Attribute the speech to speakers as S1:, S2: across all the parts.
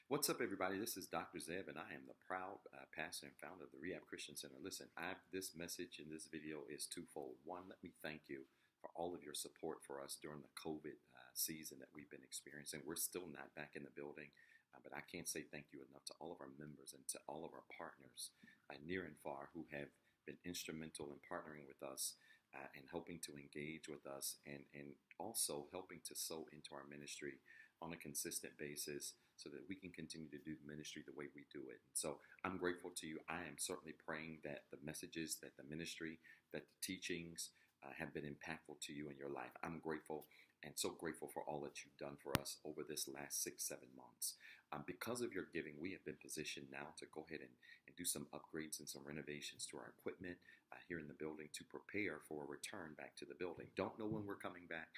S1: What's up, everybody? This is Dr. Zeb, and I am the proud pastor and founder of the Rehab Christian Center. Listen, this message in this video is twofold. One, let me thank you for all of your support for us during the COVID season that we've been experiencing. We're still not back in the building, but I can't say thank you enough to all of our members and to all of our partners near and far who have been instrumental in partnering with us and helping to engage with us and also helping to sow into our ministry on a consistent basis so that we can continue to do ministry the way we do it. So I'm grateful to you. I am certainly praying that the messages, that the ministry, that the teachings have been impactful to you in your life. I'm grateful and so grateful for all that you've done for us over this last 6-7 months. Because of your giving, we have been positioned now to go ahead and do some upgrades and some renovations to our equipment here in the building to prepare for a return back to the building. Don't know when we're coming back,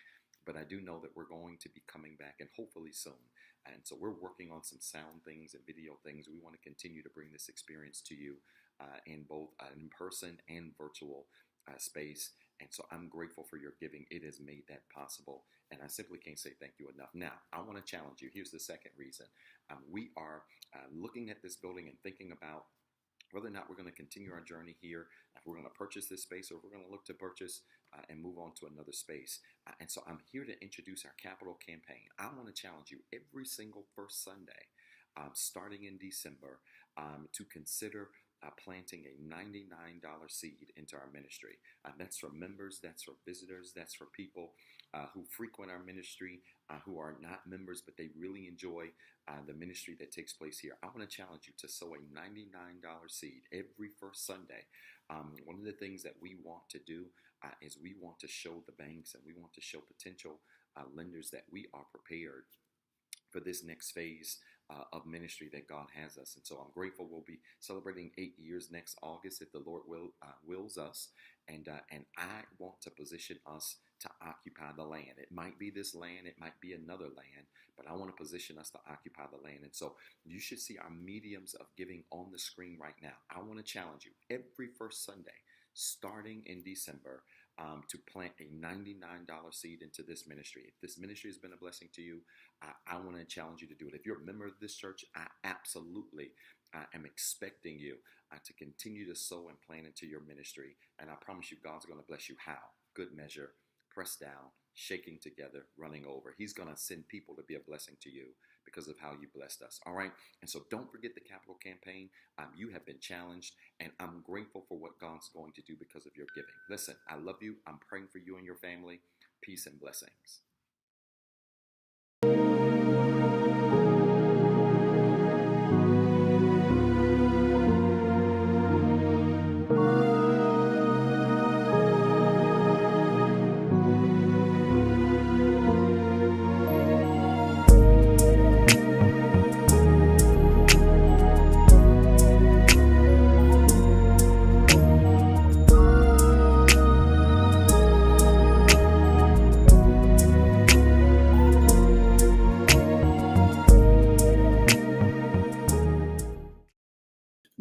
S1: but I do know that we're going to be coming back, and hopefully soon. And so we're working on some sound things and video things. We want to continue to bring this experience to you in both an in-person and virtual space. And so I'm grateful for your giving. It has made that possible, and I simply can't say thank you enough. Now, I want to challenge you. Here's the second reason. We are looking at this building and thinking about whether or not we're going to continue our journey here, if we're going to purchase this space, or if we're going to look to purchase and move on to another space. And so I'm here to introduce our capital campaign. I want to challenge you every single first Sunday, starting in December, to consider planting a $99 seed into our ministry. That's for members, that's for visitors, that's for people who frequent our ministry, who are not members, but they really enjoy the ministry that takes place here. I want to challenge you to sow a $99 seed every first Sunday. One of the things that we want to do is we want to show the banks and we want to show potential lenders that we are prepared for this next phase of ministry that God has us. And so I'm grateful. We'll be celebrating 8 years next August if the Lord wills us. And I want to position us to occupy the land. It might be this land, it might be another land, but I want to position us to occupy the land. And so you should see our mediums of giving on the screen right now. I want to challenge you every first Sunday, starting in December, to plant a $99 seed into this ministry. If this ministry has been a blessing to you, I want to challenge you to do it. If you're a member of this church, I absolutely am expecting you to continue to sow and plant into your ministry. And I promise you, God's going to bless you. How? Good measure, pressed down, shaking together, running over. He's going to send people to be a blessing to you because of how you blessed us. All right. And so don't forget the capital campaign. You have been challenged, and I'm grateful for what God's going to do because of your giving. Listen, I love you. I'm praying for you and your family. Peace and blessings.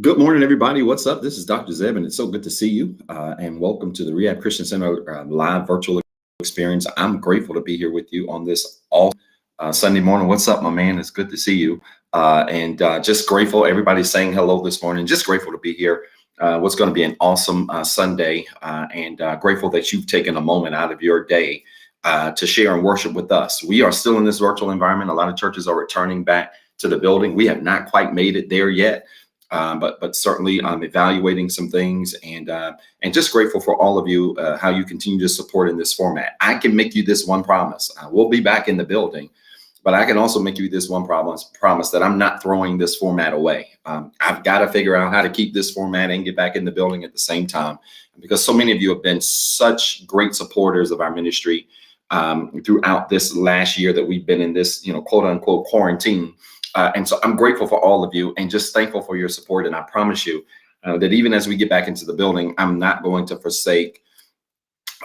S1: Good morning, everybody. What's up? This is Dr. Zeb, and it's so good to see you. And welcome to the Rehab Christian Center live virtual experience. I'm grateful to be here with you on this all Sunday morning. What's up, my man? It's good to see you. And just grateful. Everybody's saying hello this morning. Just grateful to be here. What's going to be an awesome Sunday, and grateful that you've taken a moment out of your day to share and worship with us. We are still in this virtual environment. A lot of churches are returning back to the building. We have not quite made it there yet. But certainly I'm evaluating some things, and just grateful for all of you, how you continue to support in this format. I can make you this one promise. We'll be back in the building, but I can also make you this one promise that I'm not throwing this format away. I've got to figure out how to keep this format and get back in the building at the same time, because so many of you have been such great supporters of our ministry throughout this last year that we've been in this, quote unquote quarantine. And so I'm grateful for all of you and just thankful for your support. And I promise you that even as we get back into the building, I'm not going to forsake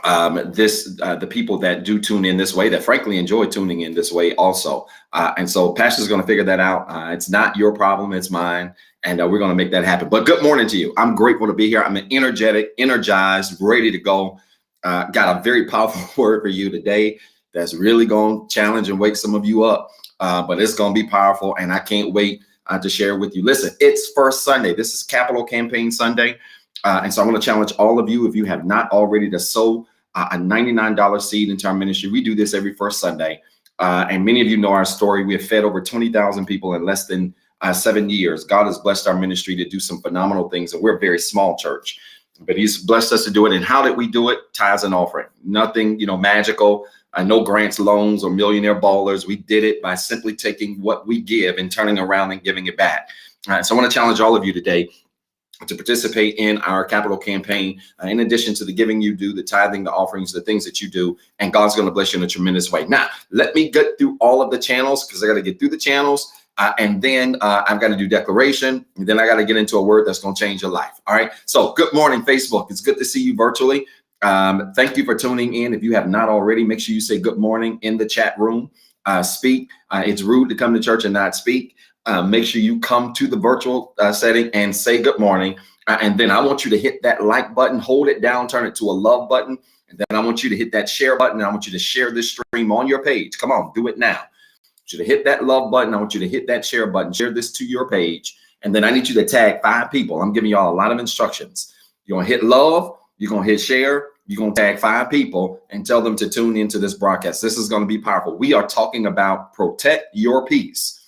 S1: the people that do tune in this way, that frankly enjoy tuning in this way also. And so Pastor's going to figure that out. It's not your problem, it's mine. And we're going to make that happen. But good morning to you. I'm grateful to be here. I'm energetic, energized, ready to go. Got a very powerful word for you today that's really going to challenge and wake some of you up.
S2: but it's going to be powerful, and I can't wait to share with you. Listen, it's First Sunday. This is Capital Campaign Sunday, and so I want to challenge all of you, if you have not already, to sow a $99 seed into our ministry. We do this every first Sunday, and many of you know our story. We have fed over 20,000 people in less than 7 years. God has blessed our ministry to do some phenomenal things, and we're a very small church, but he's blessed us to do it. And how did we do it? Tithes and offering. Nothing, magical. No grants, loans, or millionaire ballers. We did it by simply taking what we give and turning around and giving it back. So I want to challenge all of you today to participate in our capital campaign, in addition to the giving you do, the tithing, the offerings, the things that you do, and God's going to bless you in a tremendous way. Now, let me get through all of the channels, because I got to get through the channels, and then I've got to do declaration, and then I got to get into a word that's going to change your life. All right. So good morning, Facebook. It's good to see you virtually. Thank you for tuning in. If you have not already, make sure you say good morning in the chat room. Speak. It's rude to come to church and not speak. Make sure you come to the virtual setting and say good morning. And then I want you to hit that like button, hold it down, turn it to a love button. And then I want you to hit that share button. And I want you to share this stream on your page. Come on, do it now. I want you to hit that love button. I want you to hit that share button, share this to your page. And then I need you to tag 5 people. I'm giving y'all a lot of instructions. You're going to hit love. You're going to hit share. You're going to tag 5 people and tell them to tune into this broadcast. This is going to be powerful. We are talking about protect your peace.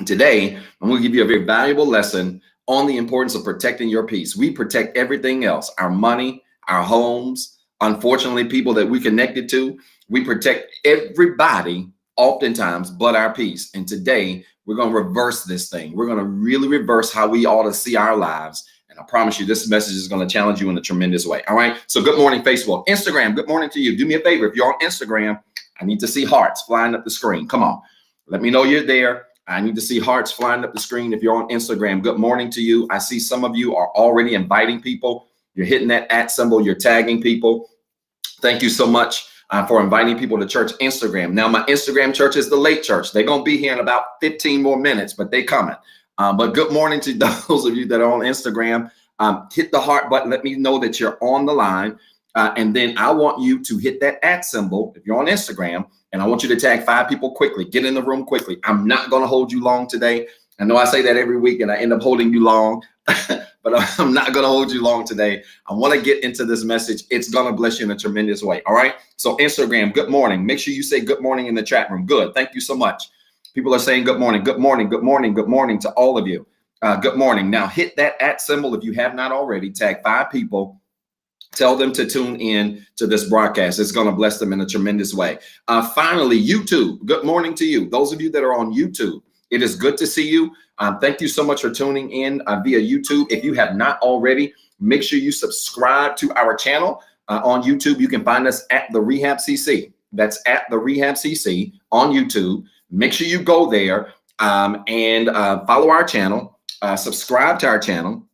S2: Today, I'm going to give you a very valuable lesson on the importance of protecting your peace. We protect everything else, our money, our homes, unfortunately, people that we connected to. We protect everybody oftentimes but our peace. And today, we're going to reverse this thing. We're going to really reverse how we ought to see our lives. And I promise you, this message is going to challenge you in a tremendous way. All right. So good morning, Facebook. Instagram, good morning to you. Do me a favor. If you're on Instagram, I need to see hearts flying up the screen. Come on. Let me know you're there. I need to see hearts flying up the screen. If you're on Instagram, good morning to you. I see some of you are already inviting people. You're hitting that @ symbol. You're tagging people. Thank you so much for inviting people to church Instagram. Now, my Instagram church is the late church. They're going to be here in about 15 more minutes, but they coming. But good morning to those of you that are on Instagram. Hit the heart button. Let me know that you're on the line. And then I want you to hit that @ symbol if you're on Instagram. And I want you to tag 5 people quickly. Get in the room quickly. I'm not going to hold you long today. I know I say that every week and I end up holding you long, but I'm not going to hold you long today. I want to get into this message. It's going to bless you in a tremendous way. All right. So Instagram, good morning. Make sure you say good morning in the chat room. Good. Thank you so much. People are saying good morning, good morning, good morning, good morning to all of you. Good morning. Now hit that @ symbol if you have not already. Tag 5 people. Tell them to tune in to this broadcast. It's going to bless them in a tremendous way. Finally, YouTube, good morning to you. Those of you that are on YouTube, it is good to see you. Thank you so much for tuning in via YouTube. If you have not already, make sure you subscribe to our channel on YouTube. You can find us at TheREHABCC. That's at TheREHABCC on YouTube. Make sure you go there and follow our channel, subscribe to our channel,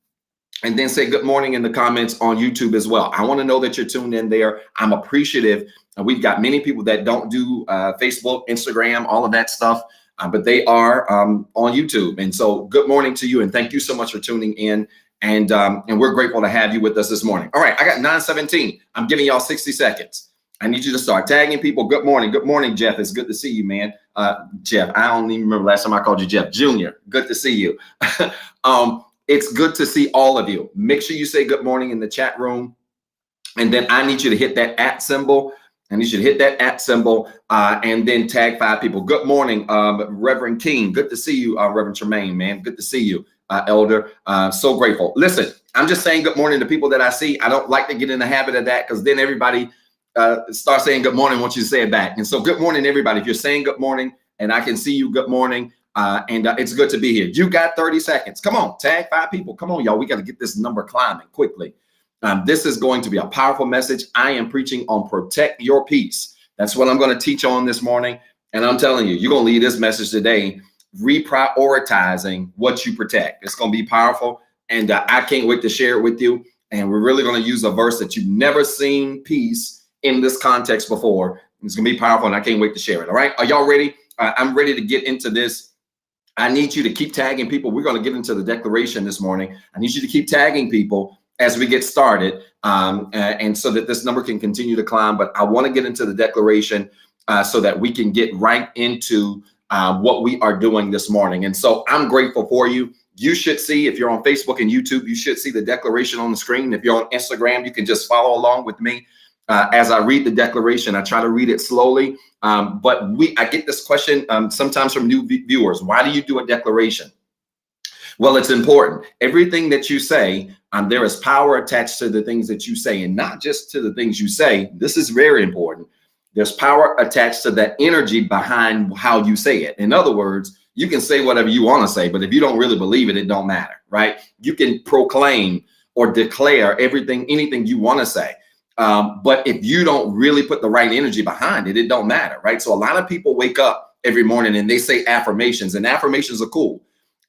S2: and then say good morning in the comments on YouTube as well. I want to know that you're tuned in there. I'm appreciative. We've got many people that don't do Facebook, Instagram, all of that stuff, but they are on YouTube. And so good morning to you. And thank you so much for tuning in. And we're grateful to have you with us this morning. All right, I got 9:17. I'm giving y'all 60 seconds. I need you to start tagging people. Good morning. Good morning, Jeff. It's good to see you, man. Jeff, I don't even remember last time I called you Jeff Jr. Good to see you. It's good to see all of you. Make sure you say good morning in the chat room. And then I need you to hit that @ symbol. I need you to hit that @ symbol and then tag 5 people. Good morning, Reverend King. Good to see you, Reverend Tremaine, man. Good to see you, Elder. So grateful. Listen, I'm just saying good morning to people that I see. I don't like to get in the habit of that because then everybody starts saying good morning once you say it back. And so good morning, everybody. If you're saying good morning and I can see you, good morning. It's good to be here. You got 30 seconds. Come on, tag 5 people. Come on, y'all. We got to get this number climbing quickly. This is going to be a powerful message. I am preaching on protect your peace. That's what I'm going to teach on this morning. And I'm telling you, you're going to leave this message today, reprioritizing what you protect. It's going to be powerful. And I can't wait to share it with you. And we're really going to use a verse that you've never seen peace in this context before. It's going to be powerful. And I can't wait to share it. All right. Are y'all ready? I'm ready to get into this. I need you to keep tagging people. We're going to get into the declaration this morning. I need you to keep tagging people as we get started, and so that this number can continue to climb. But I want to get into the declaration so that we can get right into what we are doing this morning. And so I'm grateful for you. You should see, if you're on Facebook and YouTube, you should see the declaration on the screen. If you're on Instagram, you can just follow along with me. As I read the declaration, I try to read it slowly. But I get this question sometimes from new viewers. Why do you do a declaration? Well, it's important. Everything that you say, there is power attached to the things that you say, and not just to the things you say. This is very important. There's power attached to the energy behind how you say it. In other words, you can say whatever you want to say, but if you don't really believe it, it don't matter, right? You can proclaim or declare anything you want to say. But if you don't really put the right energy behind it, it don't matter, right? So a lot of people wake up every morning and they say affirmations, and affirmations are cool.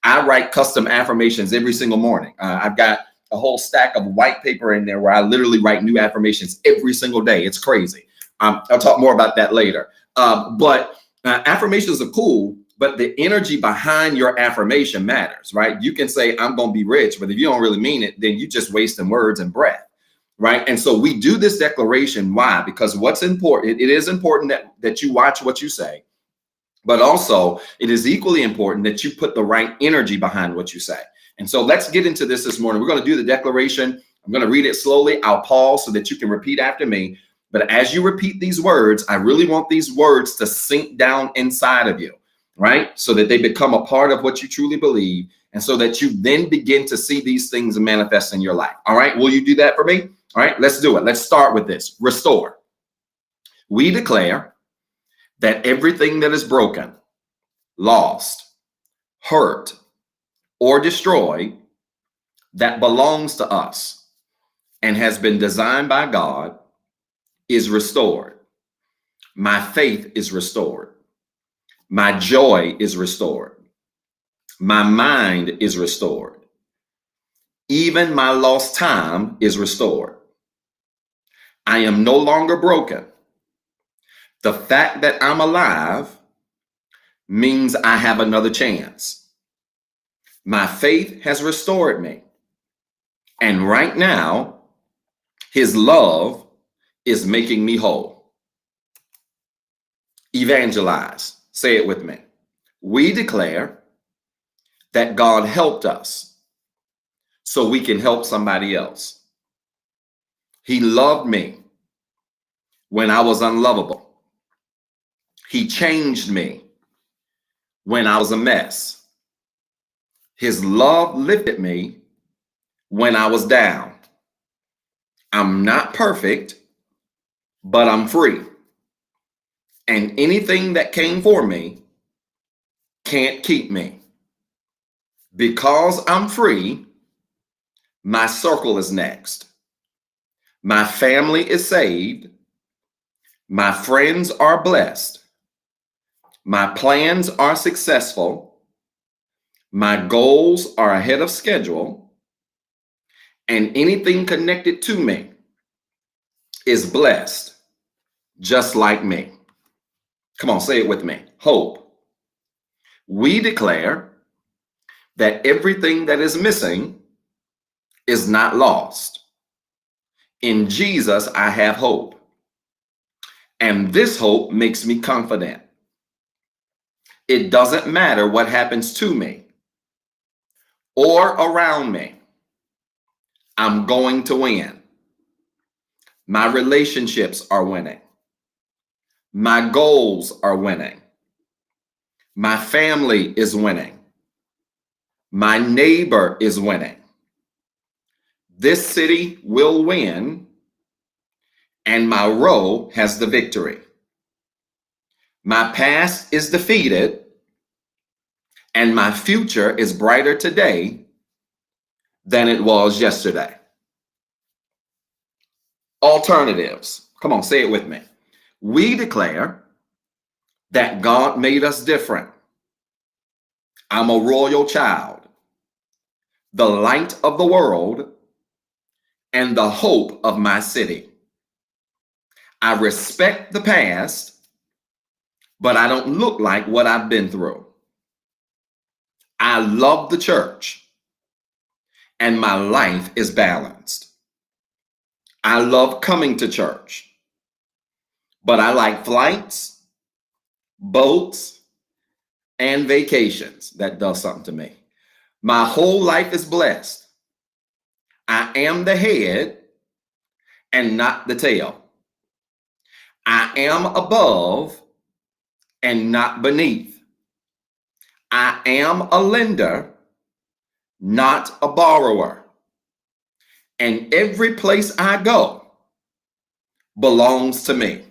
S2: I write custom affirmations every single morning. I've got a whole stack of white paper in there where I literally write new affirmations every single day. It's crazy. I'll talk more about that later. But affirmations are cool, but the energy behind your affirmation matters, right? You can say, I'm going to be rich, but if you don't really mean it, then you're just wasting words and breath, right? And so we do this declaration. Why? Because what's important, it is important that you watch what you say, but also it is equally important that you put the right energy behind what you say. And so let's get into this morning. We're going to do the declaration. I'm going to read it slowly. I'll pause so that you can repeat after me. But as you repeat these words, I really want these words to sink down inside of you, right? So that they become a part of what you truly believe, and so that you then begin to see these things manifest in your life. All right. Will you do that for me? All right, let's do it. Let's start with this. Restore. We declare that everything that is broken, lost, hurt, or destroyed that belongs to us and has been designed by God is restored. My faith is restored. My joy is restored. My mind is restored. Even my lost time is restored. I am no longer broken. The fact that I'm alive means I have another chance. My faith has restored me. And right now, his love is making me whole. Evangelize. Say it with me. We declare that God helped us so we can help somebody else. He loved me when I was unlovable. He changed me when I was a mess. His love lifted me when I was down. I'm not perfect, but I'm free. And anything that came for me can't keep me. Because I'm free, my circle is next. My family is saved. My friends are blessed. My plans are successful. My goals are ahead of schedule. And anything connected to me is blessed, just like me. Come on, say it with me. Hope. We declare that everything that is missing is not lost. In Jesus, I have hope. And this hope makes me confident. It doesn't matter what happens to me or around me. I'm going to win. My relationships are winning. My goals are winning. My family is winning. My neighbor is winning. This city will win, and my row has the victory. My past is defeated, and my future is brighter today than it was yesterday. Alternatives. Come on, say it with me. We declare that God made us different. I'm a royal child, the light of the world, and the hope of my city. I respect the past, but I don't look like what I've been through. I love the church, and my life is balanced. I love coming to church, but I like flights, boats, and vacations. That does something to me. My whole life is blessed. I am the head and not the tail. I am above and not beneath. I am a lender, not a borrower. And every place I go belongs to me.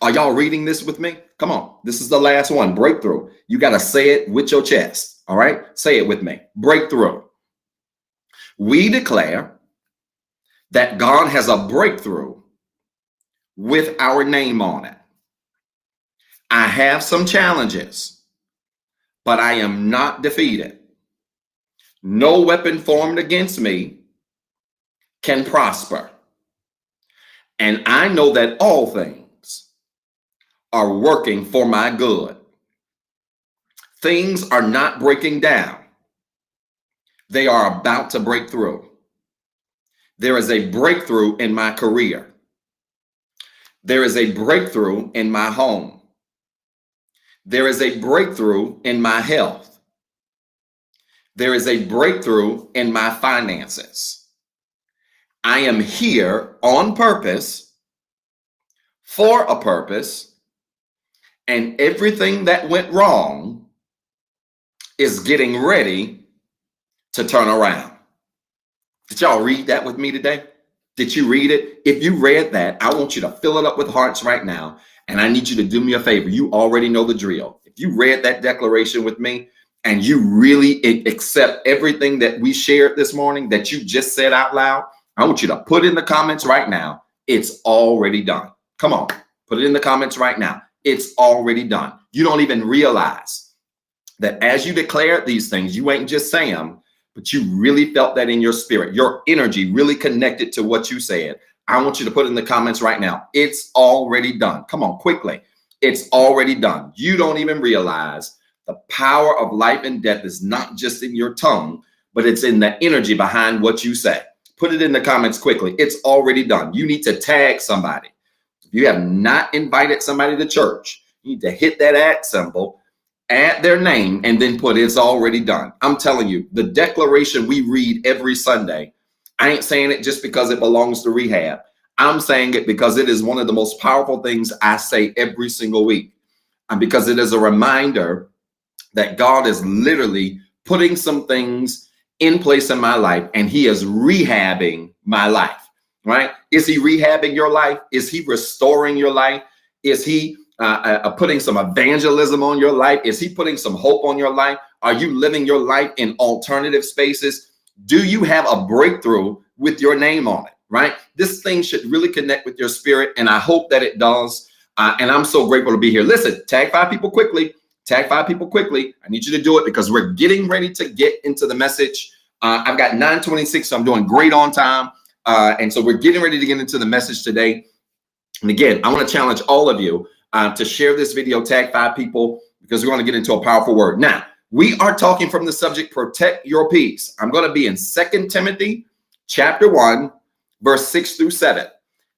S2: Are y'all reading this with me? Come on. This is the last one. Breakthrough. You got to say it with your chest. All right. Say it with me. Breakthrough. We declare that God has a breakthrough with our name on it. I have some challenges, but I am not defeated. No weapon formed against me can prosper. And I know that all things are working for my good. Things are not breaking down. They are about to break through. There is a breakthrough in my career. There is a breakthrough in my home. There is a breakthrough in my health. There is a breakthrough in my finances. I am here on purpose, for a purpose, and everything that went wrong is getting ready to turn around. Did y'all read that with me today? Did you read it? If you read that, I want you to fill it up with hearts right now. And I need you to do me a favor. You already know the drill. If you read that declaration with me and you really accept everything that we shared this morning that you just said out loud, I want you to put in the comments right now. It's already done. Come on, put it in the comments right now. It's already done. You don't even realize that as you declare these things, you ain't just saying them, but you really felt that in your spirit. Your energy really connected to what you said. I want you to put in the comments right now. It's already done. Come on, quickly. It's already done. You don't even realize the power of life and death is not just in your tongue, but it's in the energy behind what you say. Put it in the comments quickly. It's already done. You need to tag somebody. If you have not invited somebody to church, you need to hit that @ symbol, add their name, and then put it's already done. I'm telling you, the declaration we read every Sunday, I ain't saying it just because it belongs to Rehab. I'm saying it because it is one of the most powerful things I say every single week. And because it is a reminder that God is literally putting some things in place in my life, and he is rehabbing my life, right? Is he rehabbing your life? Is he restoring your life? Is he putting some evangelism on your life? Is he putting some hope on your life? Are you living your life in alternative spaces? Do you have a breakthrough with your name on it, right? This thing should really connect with your spirit, and I hope that it does. And I'm so grateful to be here. Listen, tag 5 people quickly. Tag 5 people quickly. I need you to do it because we're getting ready to get into the message. I've got 9:26, so I'm doing great on time. And so we're getting ready to get into the message today. And again, I want to challenge all of you to share this video, tag 5 people, because we're going to get into a powerful word. Now, we are talking from the subject, protect your peace. I'm going to be in 2 Timothy chapter 1, verse 6 through 7.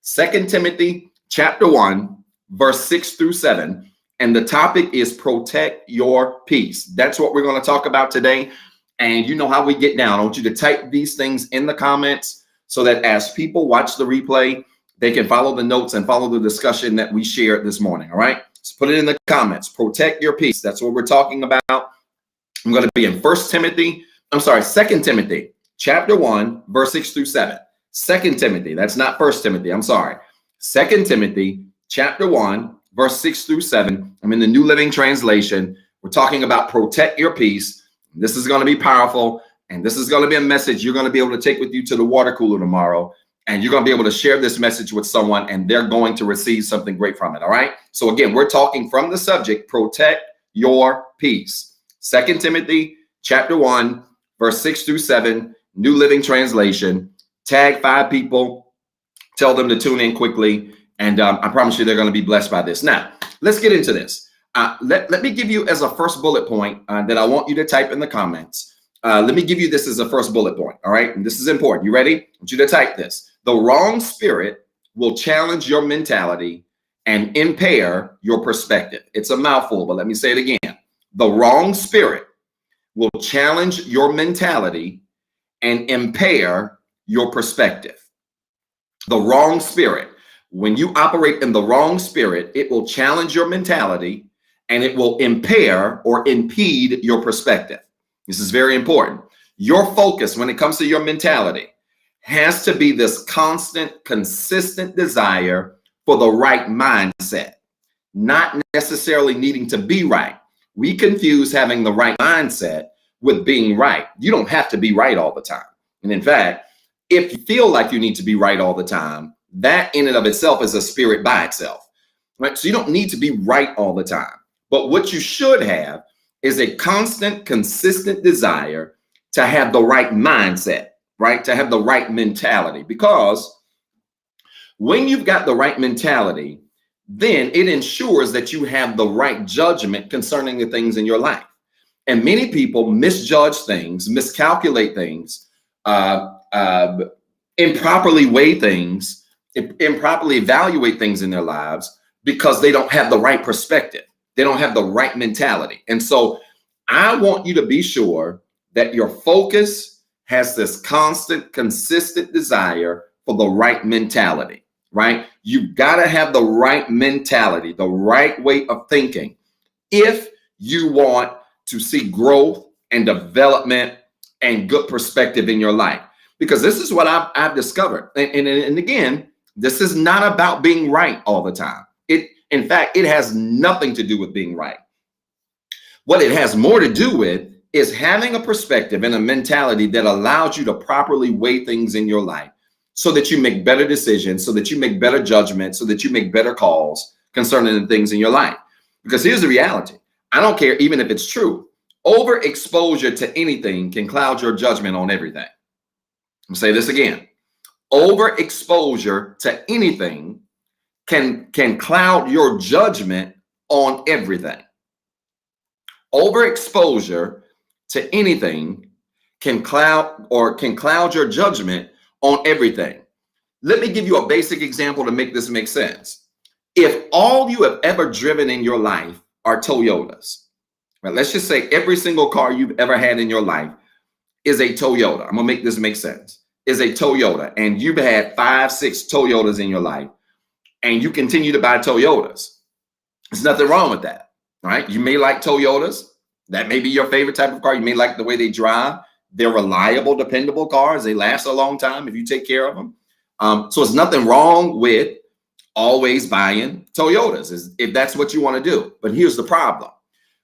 S2: 2 Timothy chapter 1, verse 6 through 7. And the topic is protect your peace. That's what we're going to talk about today. And you know how we get down. I want you to type these things in the comments so that as people watch the replay, they can follow the notes and follow the discussion that we shared this morning. All right. So put it in the comments. Protect your peace. That's what we're talking about. I'm going to be in 2 Timothy chapter 1, verse 6 through 7. 2 Timothy. That's not 1 Timothy. I'm sorry. 2 Timothy chapter 1, verse 6 through 7. I'm in the New Living Translation. We're talking about protect your peace. This is going to be powerful. And this is going to be a message you're going to be able to take with you to the water cooler tomorrow. And you're going to be able to share this message with someone, and they're going to receive something great from it. All right. So again, we're talking from the subject, protect your peace. 2 Timothy chapter 1, verse 6 through 7, New Living Translation. Tag 5 people. Tell them to tune in quickly. And I promise you they're going to be blessed by this. Now, let's get into this. Let me give you as a first bullet point that I want you to type in the comments. Let me give you this as a first bullet point. All right. And this is important. You ready? I want you to type this. The wrong spirit will challenge your mentality and impair your perspective. It's a mouthful, but let me say it again. The wrong spirit will challenge your mentality and impair your perspective. The wrong spirit. When you operate in the wrong spirit, it will challenge your mentality and it will impair or impede your perspective. This is very important. Your focus when it comes to your mentality has to be this constant, consistent desire for the right mindset, not necessarily needing to be right. We confuse having the right mindset with being right. You don't have to be right all the time. And in fact, if you feel like you need to be right all the time, that in and of itself is a spirit by itself, right? So you don't need to be right all the time. But what you should have is a constant, consistent desire to have the right mindset, right? To have the right mentality. Because when you've got the right mentality, then it ensures that you have the right judgment concerning the things in your life. And many people misjudge things, miscalculate things, improperly weigh things, improperly evaluate things in their lives because they don't have the right perspective. They don't have the right mentality. And so I want you to be sure that your focus has this constant, consistent desire for the right mentality, right? You've got to have the right mentality, the right way of thinking if you want to see growth and development and good perspective in your life. Because this is what I've discovered. And again, this is not about being right all the time. In fact, it has nothing to do with being right. What it has more to do with is having a perspective and a mentality that allows you to properly weigh things in your life so that you make better decisions, so that you make better judgments, so that you make better calls concerning the things in your life. Because here's the reality. I don't care even if it's true. Overexposure to anything can cloud your judgment on everything. I'm gonna say this again. Overexposure to anything can cloud your judgment on everything. Overexposure to anything can cloud your judgment on everything. Let me give you a basic example to make this make sense. If all you have ever driven in your life are Toyotas, right? Let's just say every single car you've ever had in your life is a Toyota. I'm gonna make this make sense. Is a Toyota, and you've had 5, 6 Toyotas in your life, and you continue to buy Toyotas. There's nothing wrong with that, right? You may like Toyotas. That may be your favorite type of car. You may like the way they drive. They're reliable, dependable cars. They last a long time if you take care of them. So there's nothing wrong with always buying Toyotas if that's what you want to do. But here's the problem.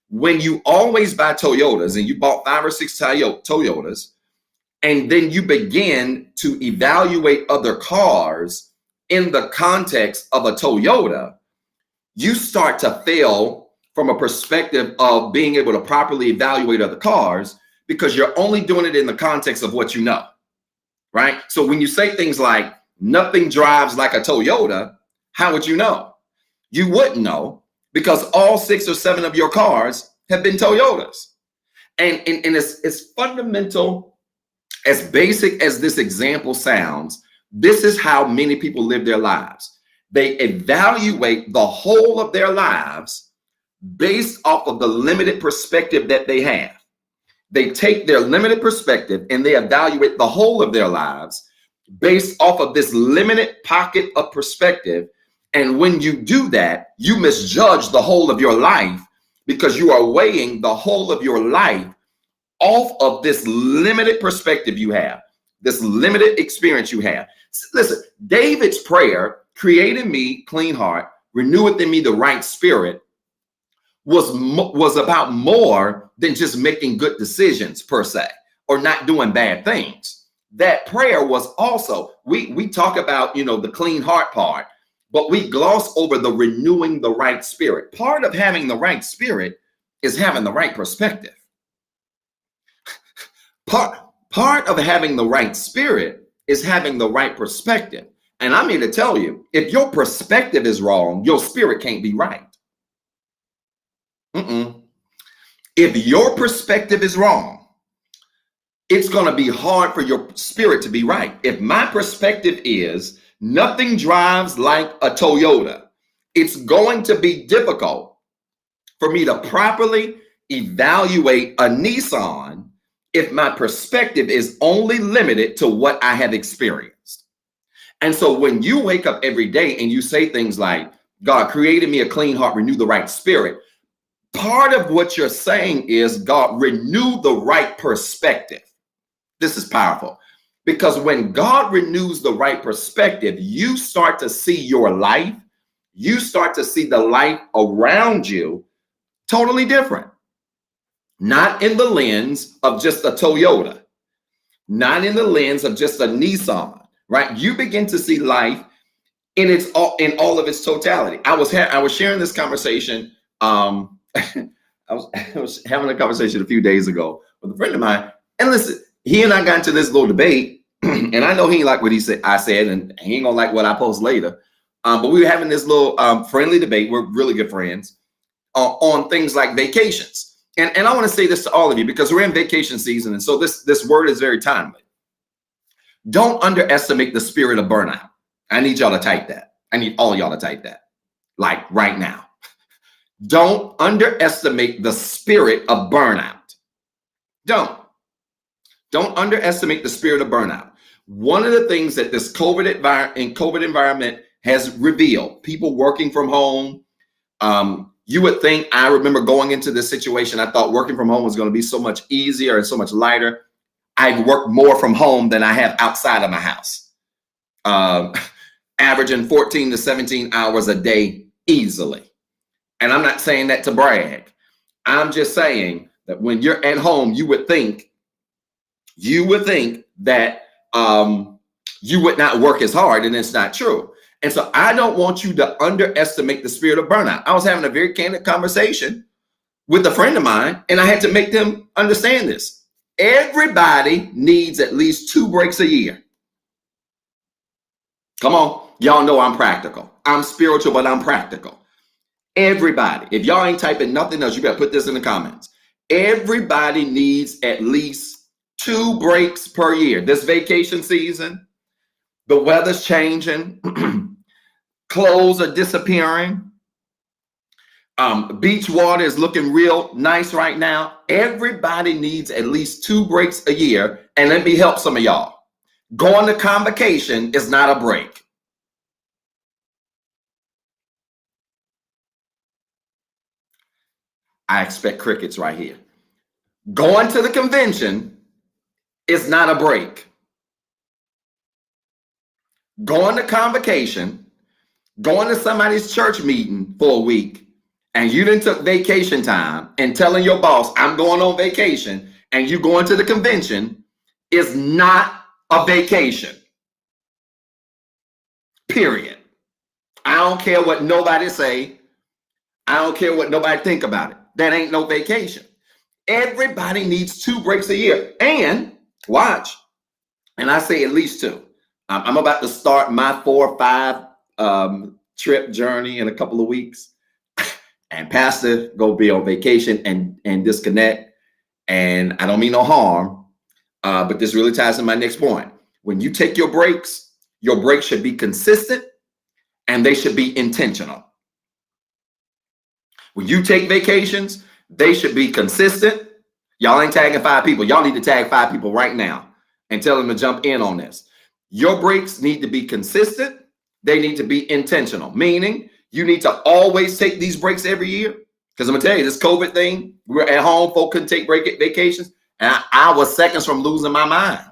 S2: When you always buy Toyotas and you bought 5 or 6 Toyotas, and then you begin to evaluate other cars in the context of a Toyota, you start to fail from a perspective of being able to properly evaluate other cars because you're only doing it in the context of what you know, right? So when you say things like nothing drives like a Toyota, how would you know? You wouldn't know because all 6 or 7 of your cars have been Toyotas. And it's fundamental. As basic as this example sounds, this is how many people live their lives. They evaluate the whole of their lives based off of the limited perspective that they have. They take their limited perspective and they evaluate the whole of their lives based off of this limited pocket of perspective. And when you do that, you misjudge the whole of your life because you are weighing the whole of your life off of this limited perspective you have, this limited experience you have. Listen, David's prayer, create in me clean heart, renew within me the right spirit, was about more than just making good decisions per se, or not doing bad things. That prayer was also, we talk about, the clean heart part, but we gloss over the renewing the right spirit. Part of having the right spirit is having the right perspective. Part of having the right spirit is having the right perspective. And I'm here to tell you, if your perspective is wrong, your spirit can't be right. If your perspective is wrong, it's going to be hard for your spirit to be right. If my perspective is nothing drives like a Toyota, it's going to be difficult for me to properly evaluate a Nissan if my perspective is only limited to what I have experienced. And so when you wake up every day and you say things like, God created me a clean heart, renew the right spirit, part of what you're saying is, God, renew the right perspective. This is powerful, because when God renews the right perspective, you start to see your life, you start to see the life around you totally different. Not in the lens of just a Toyota, not in the lens of just a Nissan, right? You begin to see life in all of its totality. I was sharing this conversation. I was having a conversation a few days ago with a friend of mine, and listen, he and I got into this little debate, and I know he ain't like what I said, and he ain't gonna like what I post later. But we were having this little friendly debate. We're really good friends on things like vacations. And I want to say this to all of you, because we're in vacation season. And so this word is very timely. Don't underestimate the spirit of burnout. I need y'all to type that. I need all y'all to type that, like right now. Don't underestimate the spirit of burnout. Don't underestimate the spirit of burnout. One of the things that this COVID environment has revealed, people working from home, you would think, I remember going into this situation, I thought working from home was going to be so much easier and so much lighter. I've worked more from home than I have outside of my house, averaging 14 to 17 hours a day easily. And I'm not saying that to brag. I'm just saying that when you're at home, you would think that you would not work as hard, and it's not true. And so I don't want you to underestimate the spirit of burnout. I was having a very candid conversation with a friend of mine, and I had to make them understand this. Everybody needs at least 2 breaks a year. Come on. Y'all know I'm practical. I'm spiritual, but I'm practical. Everybody. If y'all ain't typing nothing else, you better put this in the comments. Everybody needs at least 2 breaks per year. This vacation season, the weather's changing. Clothes are disappearing. Beach water is looking real nice right now. Everybody needs at least 2 breaks a year. And let me help some of y'all. Going to convocation is not a break. I expect crickets right here. Going to the convention is not a break. Going to convocation, going to somebody's church meeting for a week, and you done took vacation time and telling your boss, I'm going on vacation, and you going to the convention is not a vacation. Period. I don't care what nobody say. I don't care what nobody think about it. That ain't no vacation. Everybody needs 2 breaks a year. And watch, and I say at least 2. I'm about to start my 4 or 5 trip journey in a couple of weeks. And Pastor go be on vacation and disconnect. And I don't mean no harm, but this really ties to my next point. When you take your breaks should be consistent and they should be intentional. When you take vacations, they should be consistent. Y'all ain't tagging 5 people. Y'all need to tag 5 people right now and tell them to jump in on this. Your breaks need to be consistent. They need to be intentional, meaning you need to always take these breaks every year. Because I'm going to tell you, this COVID thing, we're at home, folk couldn't take vacations. And I was seconds from losing my mind.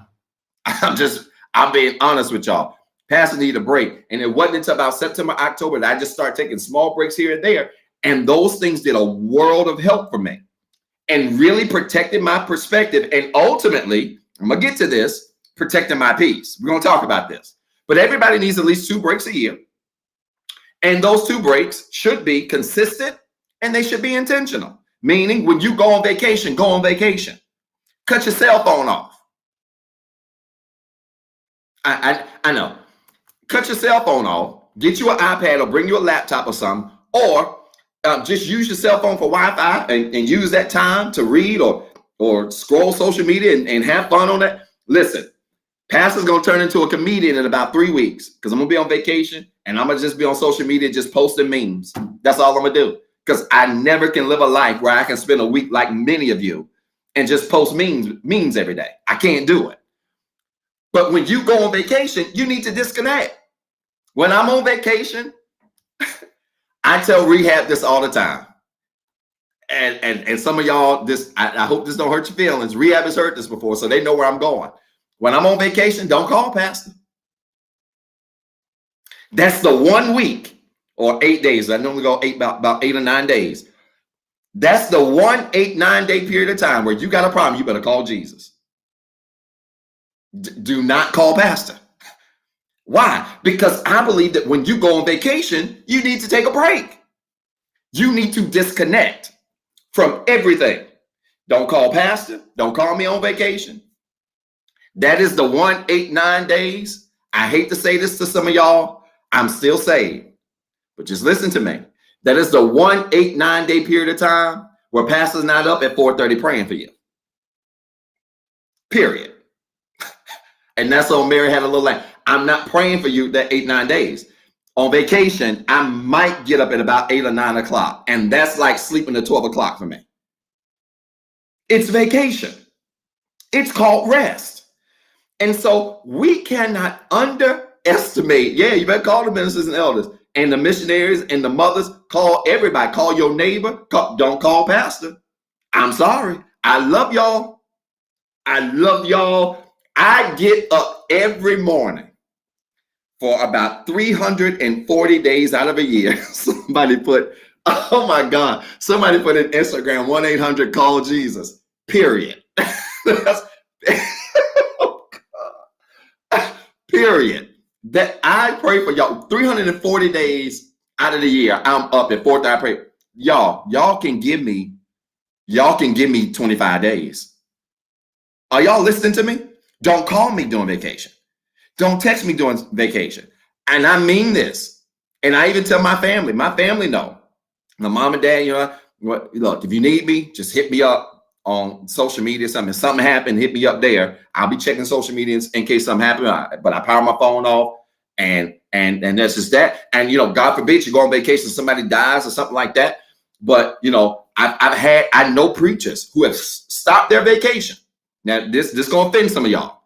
S2: I'm being honest with y'all. Pastor needed a break. And it wasn't until about September, October that I just started taking small breaks here and there. And those things did a world of help for me and really protected my perspective. And ultimately, I'm going to get to this, protecting my peace. We're going to talk about this. But everybody needs at least 2 breaks a year. And those 2 breaks should be consistent and they should be intentional. Meaning when you go on vacation, go on vacation. Cut your cell phone off. I know. Cut your cell phone off. Get you an iPad or bring you a laptop or something. Or just use your cell phone for Wi-Fi and use that time to read or scroll social media and have fun on that. Listen, Pastor's going to turn into a comedian in about 3 weeks because I'm going to be on vacation and I'm going to just be on social media just posting memes. That's all I'm going to do. because I never can live a life where I can spend a week like many of you and just post memes every day. I can't do it. But when you go on vacation, you need to disconnect. When I'm on vacation, I tell Rehab this all the time. And some of y'all, I hope this don't hurt your feelings. Rehab has heard this before, so they know where I'm going. When I'm on vacation, don't call Pastor. That's the 1 week or 8 days. I normally go about 8 or 9 days. That's the 1, 8, 9 day period of time where you got a problem. You better call Jesus. Do not call Pastor. Why? Because I believe that when you go on vacation, you need to take a break. You need to disconnect from everything. Don't call Pastor. Don't call me on vacation. That is the 1, 8, 9 days. I hate to say this to some of y'all. I'm still saved. But just listen to me. That is the 1, 8, 9 day period of time where Pastor's not up at 4:30 praying for you. Period. And that's on Mary had a little like, I'm not praying for you that 8, 9 days. On vacation, I might get up at about 8 or 9 o'clock. And that's like sleeping at 12 o'clock for me. It's vacation. It's called rest. And so we cannot underestimate. Yeah, you better call the ministers and elders and the missionaries and the mothers. Call everybody. Call your neighbor. Don't call Pastor. I'm sorry. I love y'all. I love y'all. I get up every morning for about 340 days out of a year. Somebody put, oh my God, somebody put in Instagram 1-800-CALL-JESUS, period. Period. That I pray for y'all 340 days out of the year. I'm up at 4th. I pray. Y'all can give me 25 days. Are y'all listening to me? Don't call me during vacation. Don't text me during vacation. And I mean this. And I even tell my family know. My mom and dad, look, if you need me, just hit me up on social media. If something happened, hit me up there. I'll be checking social media in case something happened. But I power my phone off, and that's just that. And God forbid you go on vacation, somebody dies or something like that. But I know preachers who have stopped their vacation. Now this gonna offend some of y'all.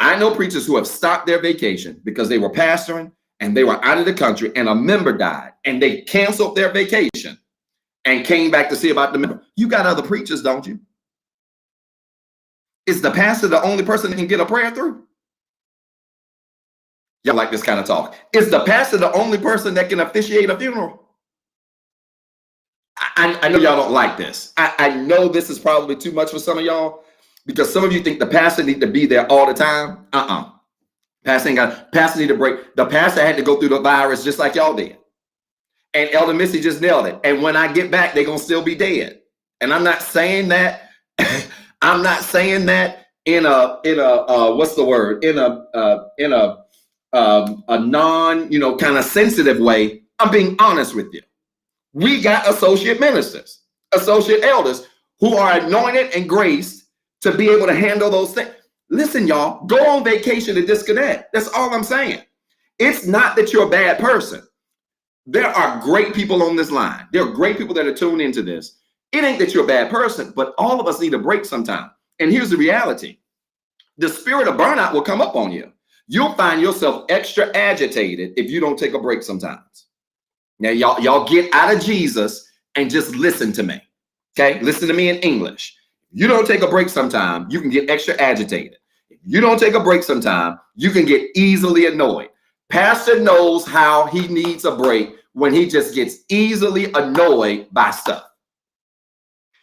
S2: I know preachers who have stopped their vacation because they were pastoring and they were out of the country and a member died and they canceled their vacation and came back to see about the member. You got other preachers, don't you? Is the pastor the only person that can get a prayer through? Y'all like this kind of talk. Is the pastor the only person that can officiate a funeral? I know y'all don't like this. I know this is probably too much for some of y'all because some of you think the pastor need to be there all the time. Pastor need to break. The pastor had to go through the virus just like y'all did. And Elder Missy just nailed it. And when I get back, they're going to still be dead. And I'm not saying that. I'm not saying that in a what's the word? In a non, kind of sensitive way. I'm being honest with you. We got associate ministers, associate elders who are anointed and graced to be able to handle those things. Listen, y'all, go on vacation and disconnect. That's all I'm saying. It's not that you're a bad person. There are great people on this line. There are great people that are tuned into this. It ain't that you're a bad person, but all of us need a break sometime. And here's the reality. The spirit of burnout will come up on you. You'll find yourself extra agitated if you don't take a break sometimes. Now, y'all get out of Jesus and just listen to me. Okay? Listen to me in English. If you don't take a break sometime, you can get extra agitated. If you don't take a break sometime, you can get easily annoyed. Pastor knows how he needs a break when he just gets easily annoyed by stuff.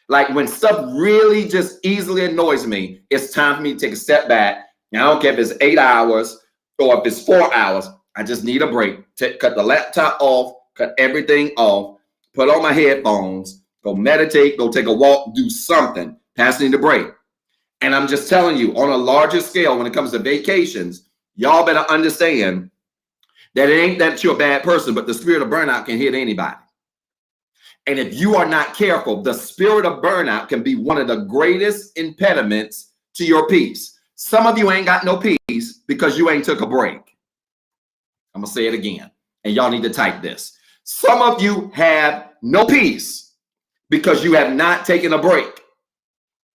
S2: Like when stuff really just easily annoys me, it's time for me to take a step back. Now, I don't care if it's 8 hours or if it's 4 hours. I just need a break. Cut the laptop off, cut everything off, put on my headphones, go meditate, go take a walk, do something. Pastor need a break. And I'm just telling you, on a larger scale, when it comes to vacations, y'all better understand that it ain't that you're a bad person, but the spirit of burnout can hit anybody. And if you are not careful, the spirit of burnout can be one of the greatest impediments to your peace. Some of you ain't got no peace because you ain't took a break. I'm going to say it again, and y'all need to type this. Some of you have no peace because you have not taken a break.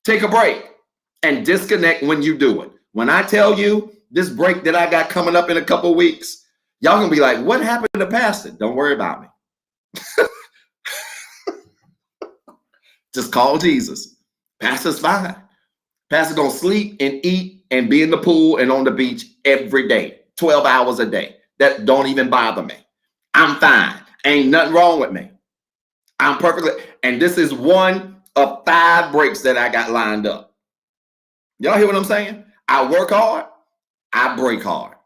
S2: Take a break and disconnect when you do it. When I tell you this break that I got coming up in a couple of weeks, y'all gonna be like, what happened to Pastor? Don't worry about me. Just call Jesus. Pastor's fine. Pastor's gonna sleep and eat and be in the pool and on the beach every day, 12 hours a day. That don't even bother me. I'm fine. Ain't nothing wrong with me. I'm perfectly, and this is one of 5 breaks that I got lined up. Y'all hear what I'm saying? I work hard, I break hard.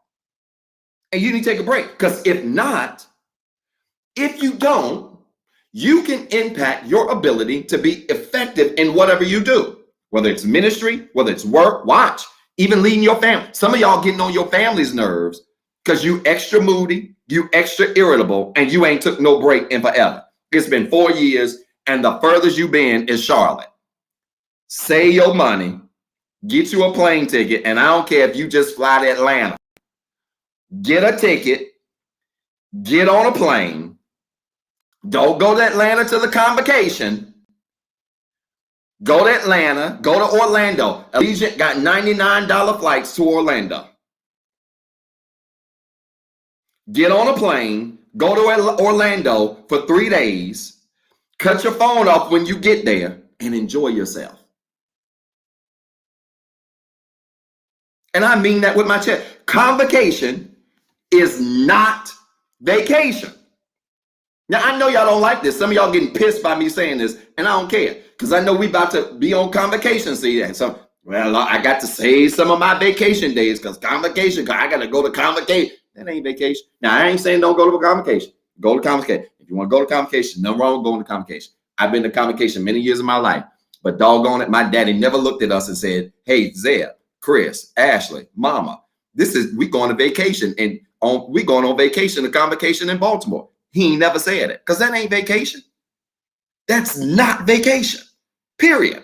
S2: And you need to take a break, because if not, if you don't, you can impact your ability to be effective in whatever you do, whether it's ministry, whether it's work, watch, even leading your family. Some of y'all getting on your family's nerves because you extra moody, you extra irritable, and you ain't took no break in forever. It's been 4 years, and the furthest you've been is Charlotte. Save your money, get you a plane ticket, and I don't care if you just fly to Atlanta. Get a ticket, get on a plane. Don't go to Atlanta to the convocation. Go to Atlanta, go to Orlando. Allegiant got $99 flights to Orlando. Get on a plane, go to Orlando for 3 days, cut your phone off when you get there, and enjoy yourself. And I mean that with my chest. Convocation is not vacation. Now, I know y'all don't like this. Some of y'all getting pissed by me saying this, and I don't care, because I know we about to be on convocation season. So, well, I got to save some of my vacation days because convocation, I got to go to convocation. That ain't vacation. Now, I ain't saying don't go to a convocation. Go to convocation. If you want to go to convocation, nothing wrong with going to convocation. I've been to convocation many years of my life, but doggone it, my daddy never looked at us and said, hey, Zeb, Chris, Ashley, Mama, we going to vacation, and we going on vacation to convocation in Baltimore. He ain't never said it, because that ain't vacation. That's not vacation, period.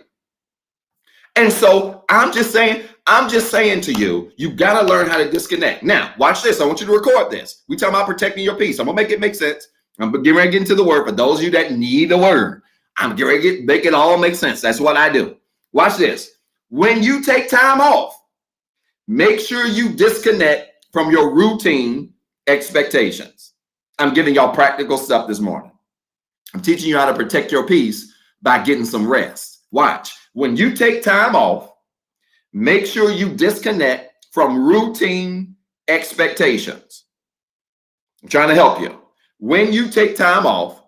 S2: And so I'm just saying to you, you got to learn how to disconnect. Now, watch this. I want you to record this. We talking about protecting your peace. I'm going to make it make sense. I'm getting ready to get into the word. For those of you that need the word, I'm getting ready to make it all make sense. That's what I do. Watch this. When you take time off, make sure you disconnect from your routine expectations. I'm giving y'all practical stuff this morning. I'm teaching you how to protect your peace by getting some rest. Watch. When you take time off, make sure you disconnect from routine expectations. I'm trying to help you. When you take time off,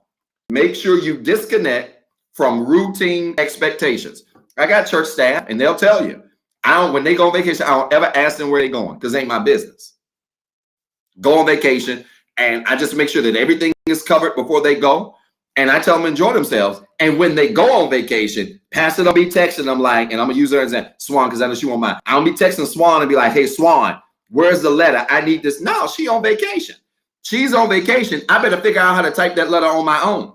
S2: make sure you disconnect from routine expectations. I got church staff, and they'll tell you, when they go on vacation, I don't ever ask them where they're going, because it ain't my business. Go on vacation, and I just make sure that everything is covered before they go. And I tell them to enjoy themselves. And when they go on vacation, Pastor don't be texting them like, and I'm going to use her as a Swan, because I know she won't mind. I don't be texting Swan and be like, hey, Swan, where's the letter? I need this. No, she on vacation. She's on vacation. I better figure out how to type that letter on my own.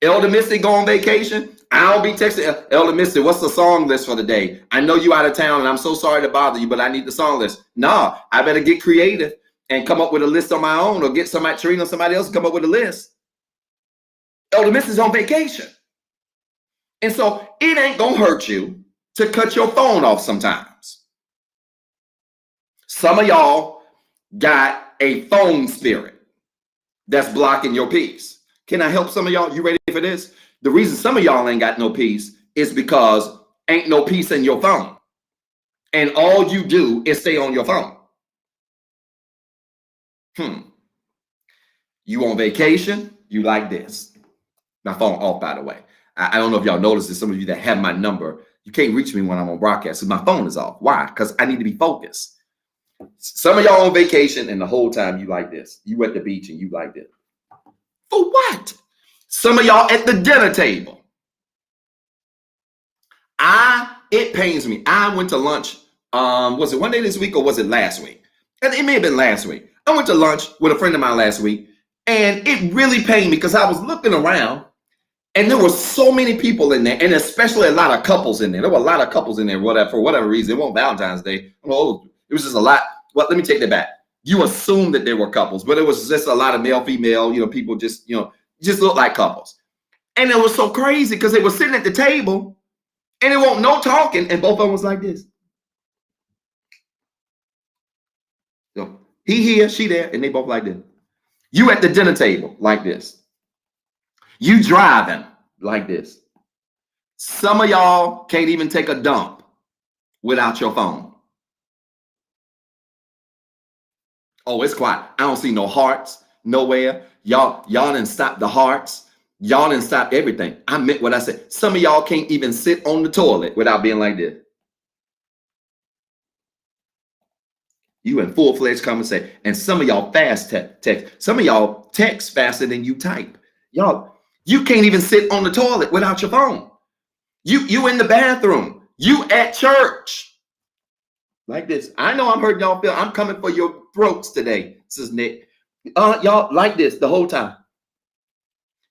S2: Elder Misty go on vacation. I don't be texting Elder Misty, what's the song list for the day? I know you out of town, and I'm so sorry to bother you, but I need the song list. No, I better get creative and come up with a list on my own, or get Trina or somebody else to come up with a list. Elder Misty's on vacation. And so it ain't going to hurt you to cut your phone off sometimes. Some of y'all got a phone spirit that's blocking your peace. Can I help some of y'all? You ready for this? The reason some of y'all ain't got no peace is because ain't no peace in your phone. And all you do is stay on your phone. You on vacation, you like this. My phone off, by the way. I don't know if y'all noticed this. Some of you that have my number, you can't reach me when I'm on broadcast, so my phone is off. Why? Because I need to be focused. Some of y'all on vacation, and the whole time you like this. You at the beach and you like this. For what? Some of y'all at the dinner table. It pains me. I went to lunch. Was it one day this week or was it last week? It may have been last week. I went to lunch with a friend of mine last week, and it really pained me because I was looking around, and there were so many people in there, and especially a lot of couples in there. There were a lot of couples in there, for whatever reason. It wasn't Valentine's Day. It was just a lot. Well, let me take that back. You assume that they were couples, but it was just a lot of male, female, people just look like couples. And it was so crazy because they were sitting at the table and it won't no talking. And both of them was like this. So he here, she there, and they both like this. You at the dinner table like this. You driving like this. Some of y'all can't even take a dump without your phone. Oh, it's quiet. I don't see no hearts nowhere. Y'all didn't stop the hearts. Y'all didn't stop everything. I meant what I said. Some of y'all can't even sit on the toilet without being like this. You in full-fledged conversation. And some of y'all fast text. Some of y'all text faster than you type. Y'all, you can't even sit on the toilet without your phone. You in the bathroom. You at church. Like this. I know I'm hurting y'all feel. I'm coming for your throats today, says Nick. Y'all like this the whole time.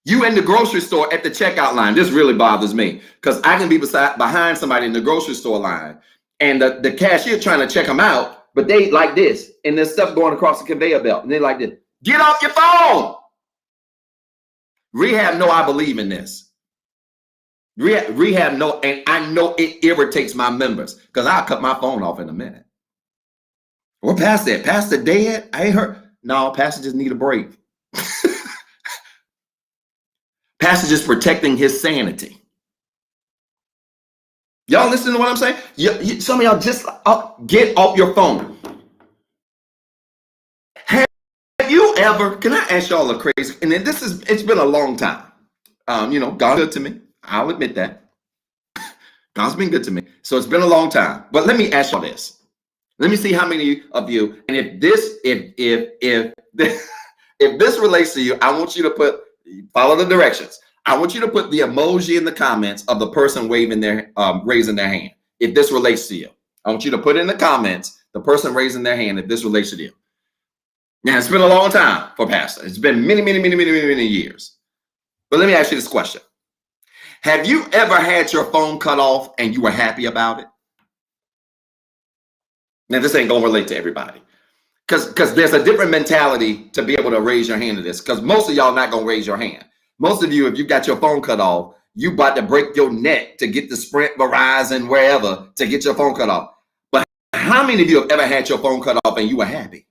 S2: You in the grocery store at the checkout line. This really bothers me because I can be behind somebody in the grocery store line and the cashier trying to check them out, but they like this and there's stuff going across the conveyor belt and they're like this. Get off your phone. Rehab, no, I believe in this. Rehab, no, and I know it irritates my members because I'll cut my phone off in a minute. We're past that. Pastor dead? I ain't heard. No, Pastor just need a break. Pastor just protecting his sanity. Y'all listen to what I'm saying? Some of y'all just get off your phone. Have you ever, can I ask y'all a crazy, and then it's been a long time. God's good to me. I'll admit that. God's been good to me. So it's been a long time. But let me ask y'all this. Let me see how many of you, and if this relates to you, I want you to follow the directions. I want you to put the emoji in the comments of the person raising their hand. If this relates to you, I want you to put in the comments the person raising their hand if this relates to you. Now, it's been a long time for Pastor. It's been many, many, many, many, many years. But let me ask you this question. Have you ever had your phone cut off and you were happy about it? Now, this ain't going to relate to everybody. Because there's a different mentality to be able to raise your hand to this. Because most of y'all not going to raise your hand. Most of you, if you got your phone cut off, you about to break your neck to get the Sprint, Verizon, wherever, to get your phone cut off. But how many of you have ever had your phone cut off and you were happy?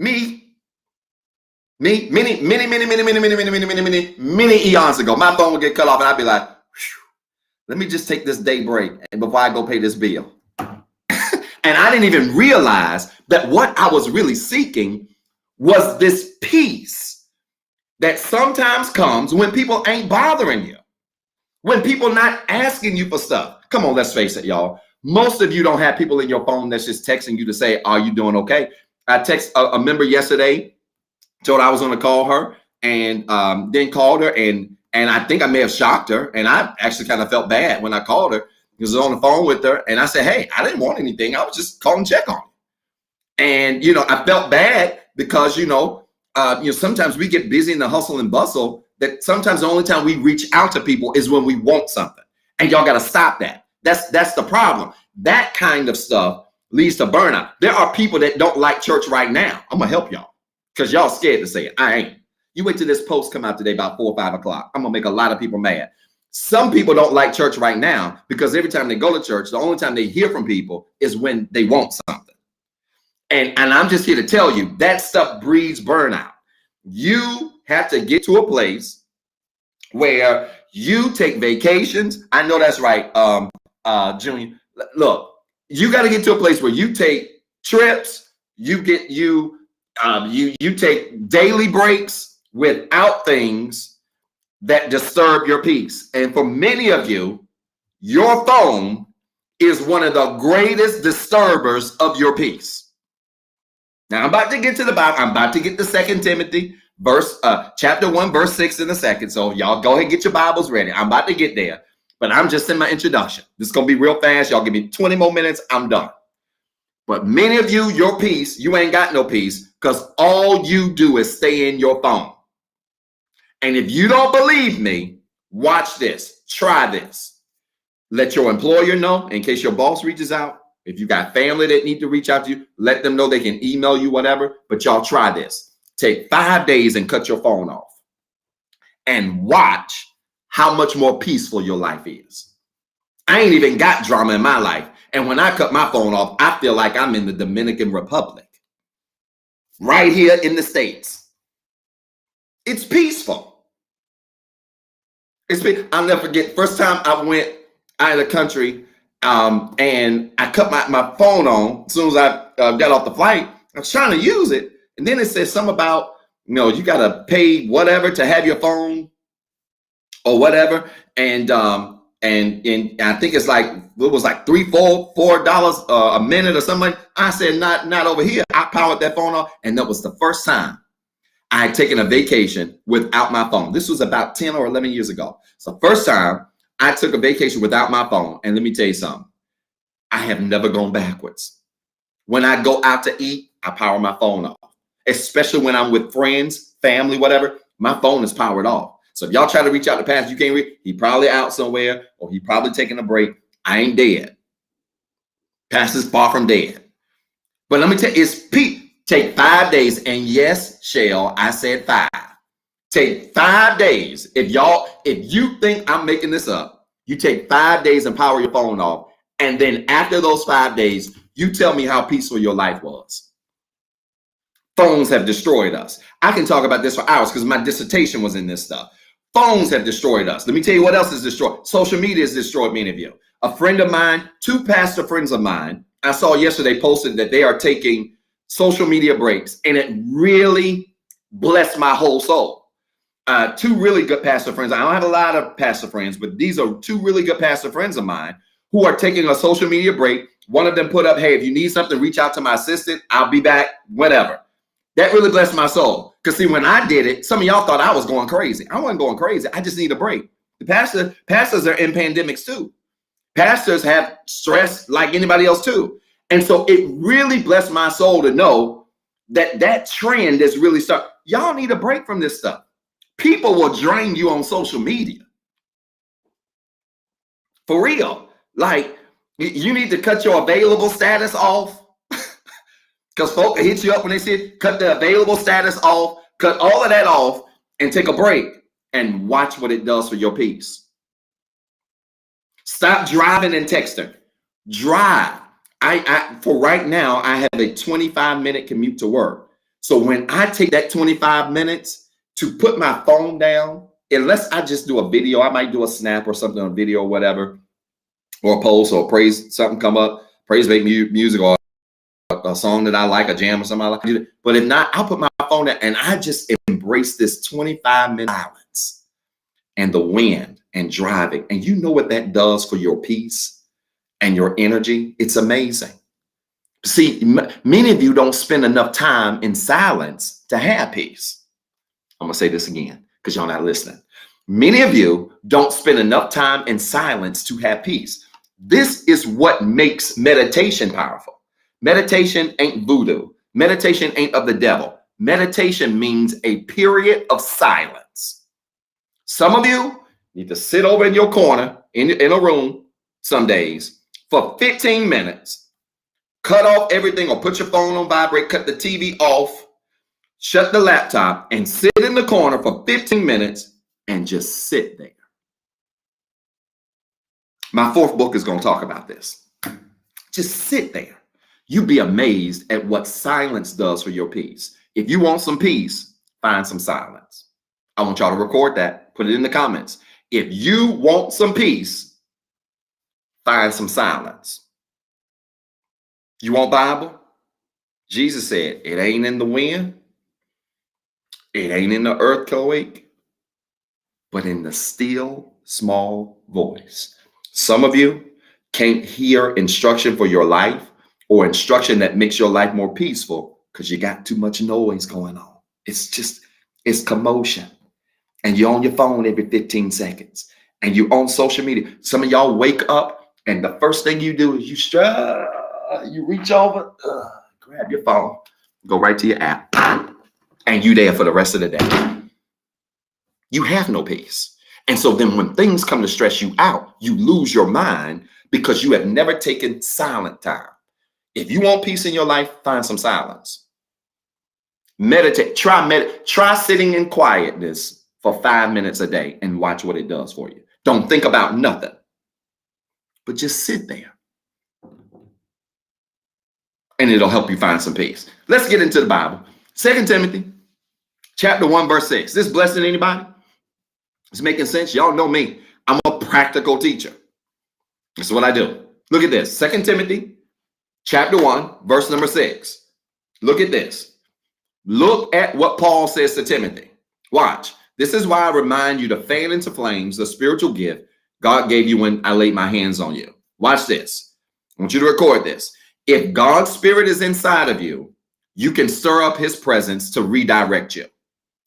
S2: Me, many eons ago, my phone would get cut off and I'd be like, let me just take this day break and before I go pay this bill. And I didn't even realize that what I was really seeking was this peace that sometimes comes when people ain't bothering you, when people not asking you for stuff. Come on, let's face it, y'all. Most of you don't have people in your phone that's just texting you to say, are you doing okay? I text a member yesterday, told I was going to call her, and then called her, and I think I may have shocked her, and I actually kind of felt bad when I called her. I was on the phone with her, and I said, hey, I didn't want anything. I was just calling to check on her. And, I felt bad because, sometimes we get busy in the hustle and bustle that sometimes the only time we reach out to people is when we want something. And y'all got to stop that. That's the problem. That kind of stuff leads to burnout. There are people that don't like church right now. I'm going to help y'all because y'all scared to say it. I ain't. You wait till this post come out today about 4 or 5 o'clock. I'm going to make a lot of people mad. Some people don't like church right now because every time they go to church, the only time they hear from people is when they want something. And I'm just here to tell you that stuff breeds burnout. You have to get to a place where you take vacations. I know that's right, Junior. Look, you got to get to a place where you take trips. You take daily breaks without things that disturb your peace. And for many of you, your phone is one of the greatest disturbers of your peace. Now I'm about to get to the Bible. I'm about to get to 2 Timothy chapter 1, verse 6 in a second. So y'all go ahead and get your Bibles ready. I'm about to get there, but I'm just in my introduction. This is going to be real fast. Y'all give me 20 more minutes. I'm done. But many of you, your peace, you ain't got no peace because all you do is stay in your phone. And if you don't believe me, watch this. Try this. Let your employer know in case your boss reaches out. If you got family that need to reach out to you, let them know they can email you, whatever. But y'all try this. Take 5 days and cut your phone off and watch how much more peaceful your life is. I ain't even got drama in my life. And when I cut my phone off, I feel like I'm in the Dominican Republic, right here in the States. It's peaceful. I'll never forget, first time I went out of the country, and I cut my phone on as soon as I got off the flight. I was trying to use it, and then it says something about, you got to pay whatever to have your phone or whatever, and I think it's like, it was like $4 a minute or something. I said, not over here. I powered that phone off, and that was the first time I had taken a vacation without my phone. This was about 10 or 11 years ago. So first time I took a vacation without my phone. And let me tell you something, I have never gone backwards. When I go out to eat, I power my phone off, especially when I'm with friends, family, whatever. My phone is powered off. So if y'all try to reach out to Pastor, you can't reach, he probably out somewhere, or he probably taking a break. I ain't dead. Pastor's far from dead. But let me tell you, it's peak. Take 5 days. And yes, Shell, I said 5. Take 5 days. If you think I'm making this up, you take 5 days and power your phone off. And then after those 5 days, you tell me how peaceful your life was. Phones have destroyed us. I can talk about this for hours because my dissertation was in this stuff. Phones have destroyed us. Let me tell you what else is destroyed. Social media has destroyed many of you. A friend of mine, 2 pastor friends of mine, I saw yesterday posted that they are taking social media breaks, and it really blessed my whole soul. 2 really good pastor friends. I don't have a lot of pastor friends, but these are 2 really good pastor friends of mine who are taking a social media break. One of them put up, hey, if you need something, reach out to my assistant. I'll be back, whatever. That really blessed my soul. Because see, when I did it, some of y'all thought I was going crazy. I wasn't going crazy. I just need a break. The pastors are in pandemics too. Pastors have stress like anybody else too. And so it really blessed my soul to know that trend is really starting. Y'all need a break from this stuff. People will drain you on social media. For real. Like, you need to cut your available status off. Because folks hit you up when they say cut the available status off, cut all of that off, and take a break and watch what it does for your peace. Stop driving and texting. Drive. For right now, I have a 25-minute commute to work. So when I take that 25 minutes to put my phone down, unless I just do a video, I might do a snap or something on video or whatever, or a post or praise, something come up, praise make music or a song that I like, a jam or something I like. But if not, I'll put my phone down and I just embrace this 25-minute silence and the wind and driving. And you know what that does for your peace and your energy? It's amazing. See, many of you don't spend enough time in silence to have peace. I'm going to say this again because y'all not listening. Many of you don't spend enough time in silence to have peace. This is what makes meditation powerful. Meditation ain't voodoo. Meditation ain't of the devil. Meditation means a period of silence. Some of you need to sit over in your corner in a room some days for 15 minutes, cut off everything or put your phone on vibrate, cut the TV off, shut the laptop and sit in the corner for 15 minutes and just sit there. My 4th book is going to talk about this. Just sit there. You'd be amazed at what silence does for your peace. If you want some peace, find some silence. I want y'all to record that. Put it in the comments. If you want some peace, find some silence. You want Bible? Jesus said, it ain't in the wind. It ain't in the earthquake, but in the still small voice. Some of you can't hear instruction for your life or instruction that makes your life more peaceful because you got too much noise going on. It's commotion. And you're on your phone every 15 seconds. And you're on social media. Some of y'all wake up and the first thing you do is you reach over, grab your phone, go right to your app, and you there for the rest of the day. You have no peace. And so then when things come to stress you out, you lose your mind because you have never taken silent time. If you want peace in your life, find some silence. Meditate. Try sitting in quietness for 5 minutes a day and watch what it does for you. Don't think about nothing, but just sit there. And it'll help you find some peace. Let's get into the Bible. 2 Timothy chapter 1, verse 6. This blessing anybody? It's making sense? Y'all know me. I'm a practical teacher. That's what I do. Look at this. 2 Timothy chapter 1, verse number 6. Look at this. Look at what Paul says to Timothy. Watch. This is why I remind you to fan into flames the spiritual gift God gave you when I laid my hands on you. Watch this. I want you to record this. If God's spirit is inside of you, you can stir up his presence to redirect you.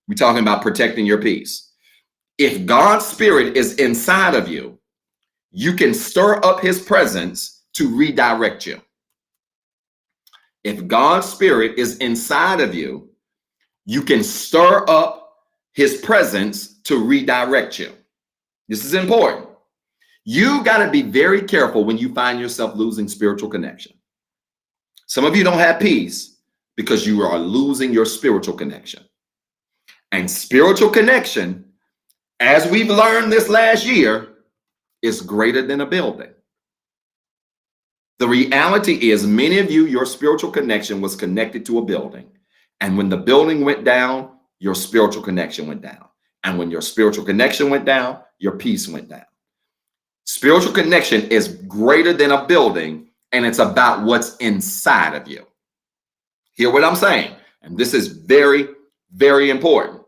S2: We're talking about protecting your peace. If God's spirit is inside of you, you can stir up his presence to redirect you. If God's spirit is inside of you, you can stir up his presence to redirect you. This is important. You got to be very careful when you find yourself losing spiritual connection. Some of you don't have peace because you are losing your spiritual connection. And spiritual connection, as we've learned this last year, is greater than a building. The reality is, many of you, your spiritual connection was connected to a building. And when the building went down, your spiritual connection went down. And when your spiritual connection went down, your peace went down. Spiritual connection is greater than a building, and it's about what's inside of you. Hear what I'm saying? And this is very, very important.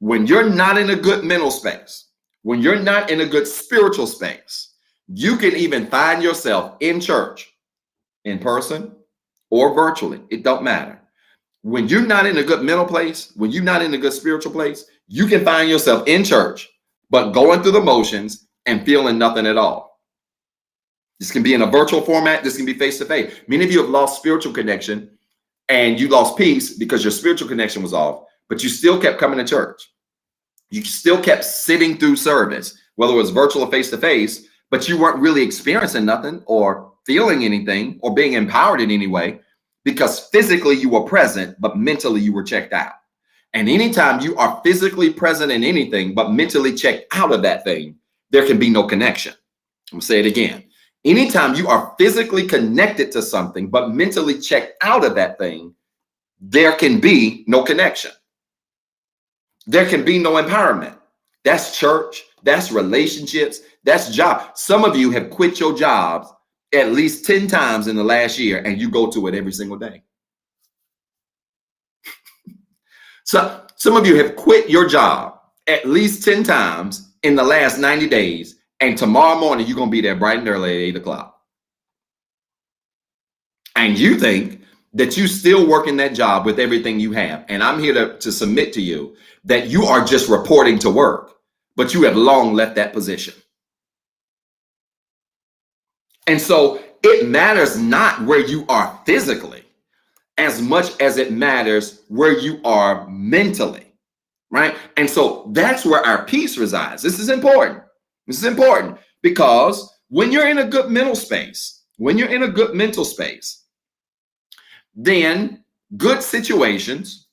S2: When you're not in a good mental space, when you're not in a good spiritual space, you can even find yourself in church, in person or virtually. It don't matter. When you're not in a good mental place, when you're not in a good spiritual place, you can find yourself in church, but going through the motions and feeling nothing at all. This can be in a virtual format. This can be face-to-face. Many of you have lost spiritual connection and you lost peace because your spiritual connection was off, but you still kept coming to church. You still kept sitting through service, whether it was virtual or face-to-face, but you weren't really experiencing nothing or feeling anything or being empowered in any way because physically you were present, but mentally you were checked out. And anytime you are physically present in anything, but mentally checked out of that thing, there can be no connection. I'm gonna say it again. Anytime you are physically connected to something, but mentally checked out of that thing, there can be no connection. There can be no empowerment. That's church, that's relationships, that's job. Some of you have quit your jobs at least 10 times in the last year, and you go to it every single day. So some of you have quit your job at least 10 times in the last 90 days, and tomorrow morning you're going to be there bright and early at 8 o'clock. And you think that you still working that job with everything you have. And I'm here to submit to you that you are just reporting to work, but you have long left that position. And so it matters not where you are physically as much as it matters where you are mentally, right? And so that's where our peace resides. This is important. This is important because when you're in a good mental space, then good situations,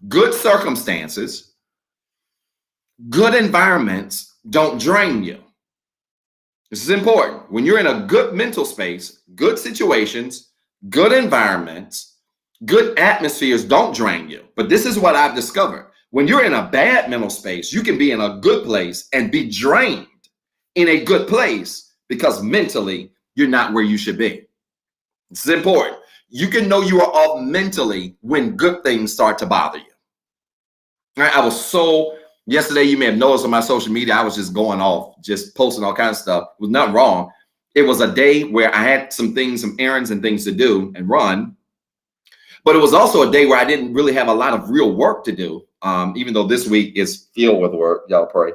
S2: good circumstances, good environments don't drain you. This is important. When you're in a good mental space, good situations, good environments, good atmospheres don't drain you. But this is what I've discovered. When you're in a bad mental space, you can be in a good place and be drained in a good place because mentally you're not where you should be. This is important. You can know you are off mentally when good things start to bother you. All right, yesterday, you may have noticed on my social media, I was just going off, just posting all kinds of stuff. It was nothing wrong. It was a day where I had some errands and things to do and run. But it was also a day where I didn't really have a lot of real work to do, even though this week is filled with work. Y'all pray.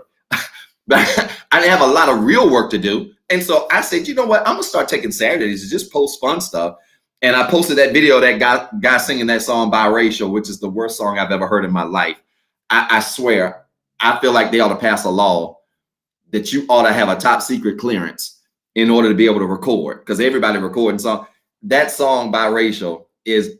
S2: But I didn't have a lot of real work to do. And so I said, you know what? I'm going to start taking Saturdays to just post fun stuff. And I posted that video, that guy singing that song Biracial, which is the worst song I've ever heard in my life. I swear, I feel like they ought to pass a law that you ought to have a top secret clearance in order to be able to record, because everybody recording song. that song by Rachel is,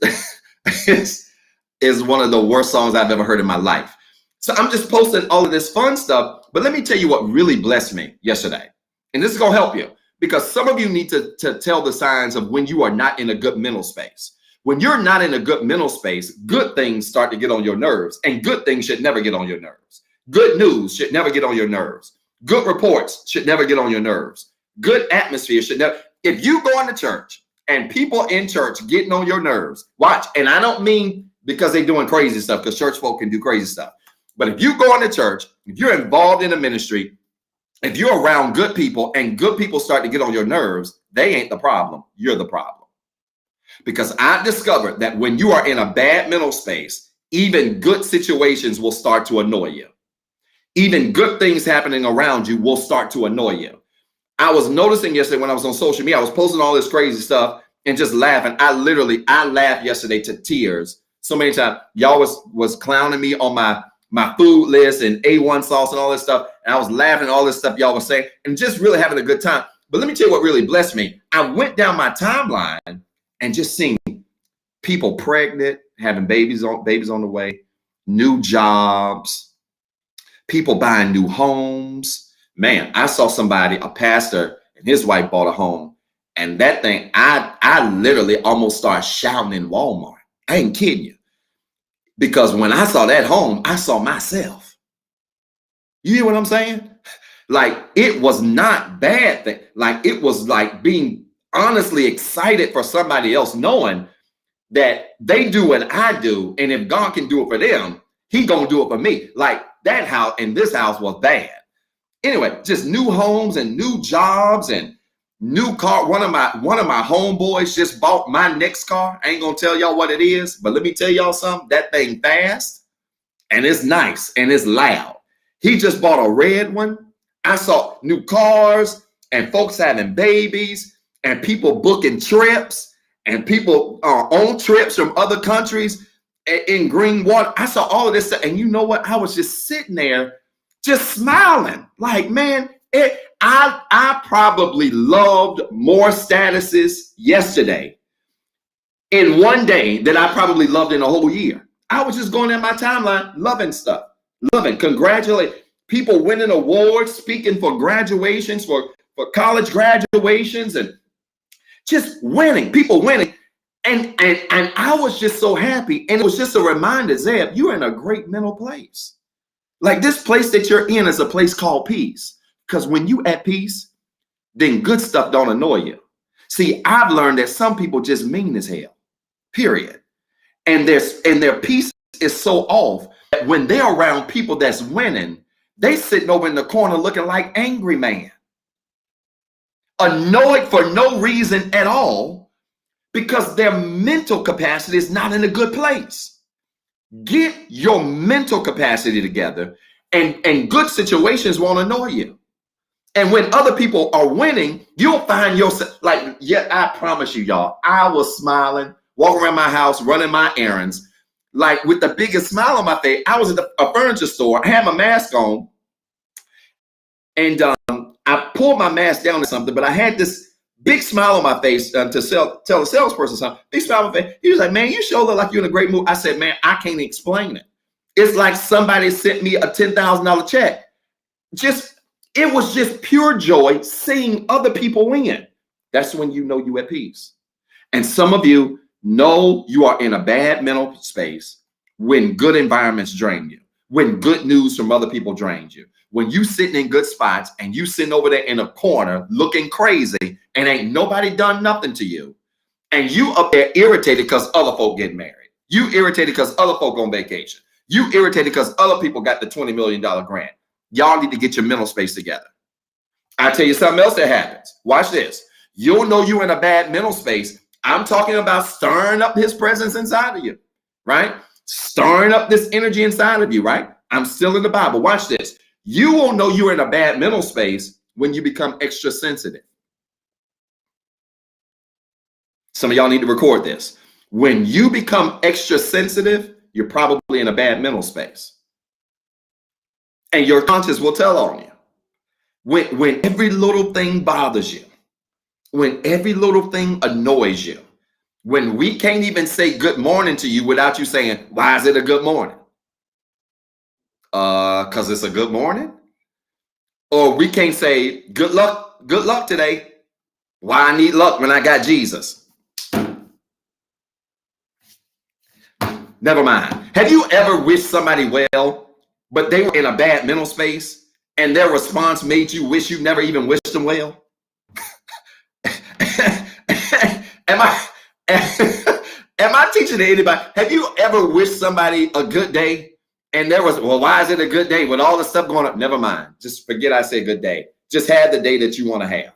S2: is one of the worst songs I've ever heard in my life. So I'm just posting all of this fun stuff. But let me tell you what really blessed me yesterday. And this is going to help you, because some of you need to tell the signs of when you are not in a good mental space. When you're not in a good mental space, good things start to get on your nerves, and good things should never get on your nerves. Good news should never get on your nerves. Good reports should never get on your nerves. Good atmosphere should never. If you go into church and people in church getting on your nerves, watch. And I don't mean because they're doing crazy stuff, because church folk can do crazy stuff. But if you go into church, if you're involved in a ministry, if you're around good people and good people start to get on your nerves, they ain't the problem. You're the problem. Because I've discovered that when you are in a bad mental space, even good situations will start to annoy you. Even good things happening around you will start to annoy you. I was noticing yesterday when I was on social media, I was posting all this crazy stuff and just laughing. I laughed yesterday to tears so many times. Y'all was clowning me on my food list and A1 sauce and all this stuff. And I was laughing at all this stuff y'all was saying and just really having a good time. But let me tell you what really blessed me. I went down my timeline and just seeing people pregnant, having babies on the way, new jobs, people buying new homes. Man, I saw somebody, a pastor, and his wife bought a home. And that thing, I literally almost started shouting in Walmart. I ain't kidding you. Because when I saw that home, I saw myself. You hear what I'm saying? Like, it was not bad thing. Like, it was like being honestly excited for somebody else, knowing that they do what I do. And if God can do it for them, he gonna do it for me. Like, that house and this house was bad. Anyway, just new homes and new jobs and new car. One of my homeboys just bought my next car. I ain't gonna tell y'all what it is, but let me tell y'all something. That thing fast and it's nice and it's loud. He just bought a red one. I saw new cars and folks having babies and people booking trips and people on trips from other countries in green water. I saw all of this stuff. And you know what? I was just sitting there just smiling like, man, I probably loved more statuses yesterday in one day than I probably loved in a whole year. I was just going in my timeline, loving stuff, congratulate people winning awards, speaking for graduations, for college graduations, and just winning, people winning. And I was just so happy. And it was just a reminder, Zeb, you're in a great mental place. Like, this place that you're in is a place called peace. Because when you at peace, then good stuff don't annoy you. See, I've learned that some people just mean as hell, period. And their peace is so off that when they're around people that's winning, they sitting over in the corner looking like angry man. Annoyed for no reason at all, because their mental capacity is not in a good place. Get your mental capacity together, and good situations won't annoy you. And when other people are winning, you'll find yourself like, yeah, I promise you, y'all, I was smiling, walking around my house, running my errands, like with the biggest smile on my face. I was at a furniture store. I had my mask on, and I pulled my mask down or something, but I had this big smile on my face to tell a salesperson something. Big smile on my face. He was like, man, you sure look like you're in a great mood. I said, man, I can't explain it. It's like somebody sent me a $10,000 check. It was just pure joy seeing other people win. That's when you know you're at peace. And some of you know you are in a bad mental space when good environments drain you, when good news from other people drains you, when you sitting in good spots and you sitting over there in a corner looking crazy and ain't nobody done nothing to you. And you up there irritated because other folk getting married. You irritated because other folk on vacation. You irritated because other people got the $20 million grant. Y'all need to get your mental space together. I'll tell you something else that happens. Watch this. You'll know you're in a bad mental space. I'm talking about stirring up his presence inside of you, right? Stirring up this energy inside of you, right? I'm still in the Bible. Watch this. You will know you're in a bad mental space when you become extra sensitive. Some of y'all need to record this. When you become extra sensitive, you're probably in a bad mental space. And your conscience will tell on you. When every little thing bothers you, when every little thing annoys you, when we can't even say good morning to you without you saying, why is it a good morning? Because it's a good morning. Or we can't say good luck today. Why I need luck when I got Jesus? Never mind. Have you ever wished somebody well, but they were in a bad mental space and their response made you wish you never even wished them well? Am I teaching to anybody? Have you ever wished somebody a good day and there was, well, why is it a good day with all the stuff going on? Never mind. Just forget I said good day. Just have the day that you want to have.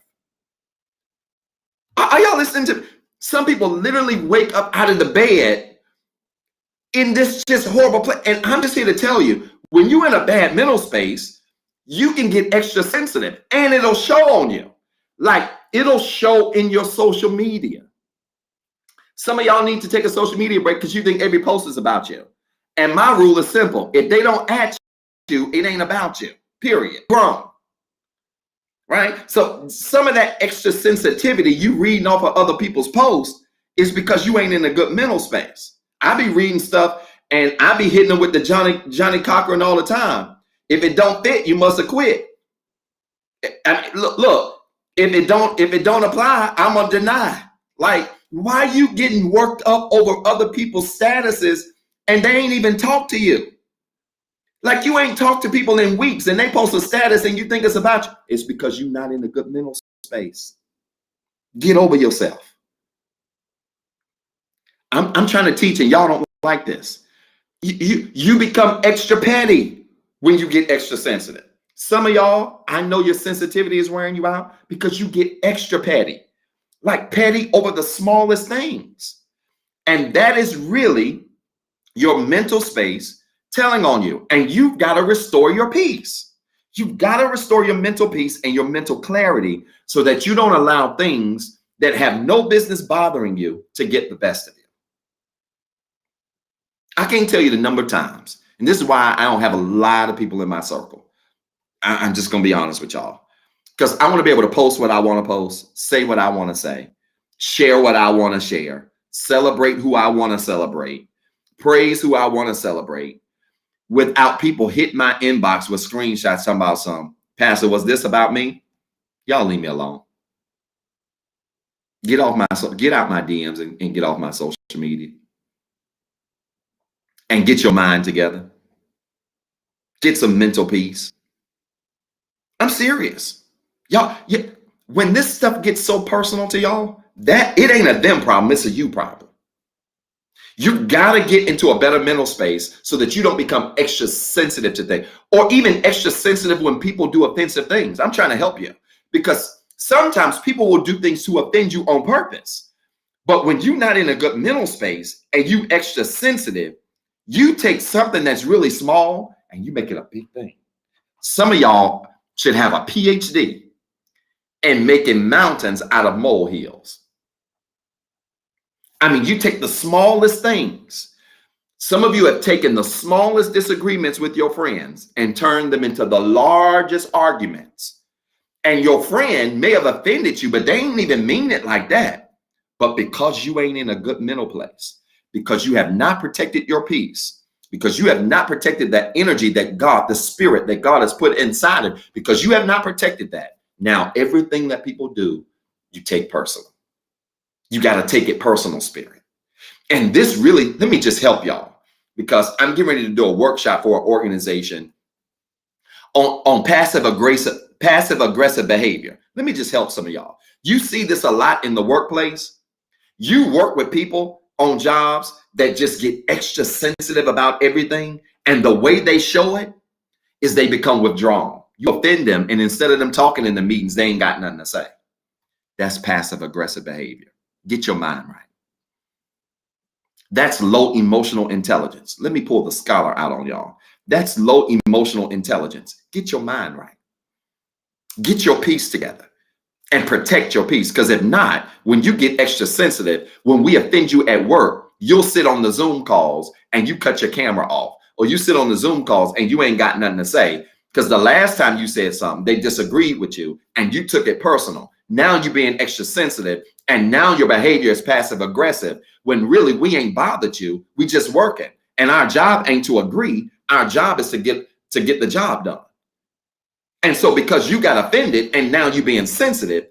S2: Are y'all listening to? Some people literally wake up out of the bed in this just horrible place. And I'm just here to tell you, when you're in a bad mental space, you can get extra sensitive and it'll show on you. Like it'll show in your social media. Some of y'all need to take a social media break because you think every post is about you. And my rule is simple. If they don't at you, it ain't about you, period. Grown. Right? So some of that extra sensitivity you reading off of other people's posts is because you ain't in a good mental space. I be reading stuff and I be hitting them with the Johnny Cochran all the time. If it don't fit, you must have quit. I mean, look, if it don't apply, I'm gonna deny. Like, why are you getting worked up over other people's statuses and they ain't even talk to you? Like you ain't talked to people in weeks and they post a status and you think it's about you. It's because you're not in a good mental space. Get over yourself. I'm trying to teach and y'all don't like this. You become extra petty when you get extra sensitive. Some of y'all, I know your sensitivity is wearing you out because you get extra petty. Like petty over the smallest things. And that is really your mental space telling on you. And you've got to restore your peace. You've got to restore your mental peace and your mental clarity so that you don't allow things that have no business bothering you to get the best of you. I can't tell you the number of times, and this is why I don't have a lot of people in my circle. I'm just going to be honest with y'all, because I want to be able to post what I want to post, say what I want to say, share what I want to share, celebrate who I want to celebrate, praise who I want to celebrate, without people hit my inbox with screenshots talking about some, Pastor, was this about me? Y'all leave me alone. Get out my DMs and get off my social media. And get your mind together. Get some mental peace. I'm serious. Y'all, when this stuff gets so personal to y'all, that it ain't a them problem, it's a you problem. You gotta get into a better mental space so that you don't become extra sensitive to things, or even extra sensitive when people do offensive things. I'm trying to help you, because sometimes people will do things to offend you on purpose. But when you're not in a good mental space and you extra sensitive, you take something that's really small and you make it a big thing. Some of y'all should have a PhD in making mountains out of molehills. I mean, you take the smallest things. Some of you have taken the smallest disagreements with your friends and turned them into the largest arguments. And your friend may have offended you, but they ain't even mean it like that. But because you ain't in a good mental place, because you have not protected your peace, because you have not protected that energy that God, the spirit that God has put inside it, because you have not protected that. Now, everything that people do, you take personal. You got to take it personal, spirit. And this really, let me just help y'all, because I'm getting ready to do a workshop for an organization on passive aggressive behavior. Let me just help some of y'all. You see this a lot in the workplace. You work with people on jobs that just get extra sensitive about everything. And the way they show it is they become withdrawn. You offend them, and instead of them talking in the meetings, they ain't got nothing to say. That's passive aggressive behavior. Get your mind right. That's low emotional intelligence. Let me pull the scholar out on y'all. That's low emotional intelligence. Get your mind right. Get your peace together and protect your peace. Because if not, when you get extra sensitive, when we offend you at work, you'll sit on the Zoom calls and you cut your camera off, or you sit on the Zoom calls and you ain't got nothing to say because the last time you said something, they disagreed with you and you took it personal. Now you're being extra sensitive, and now your behavior is passive aggressive, when really we ain't bothered you. We just working, and our job ain't to agree. Our job is to get the job done. And so because you got offended and now you being sensitive,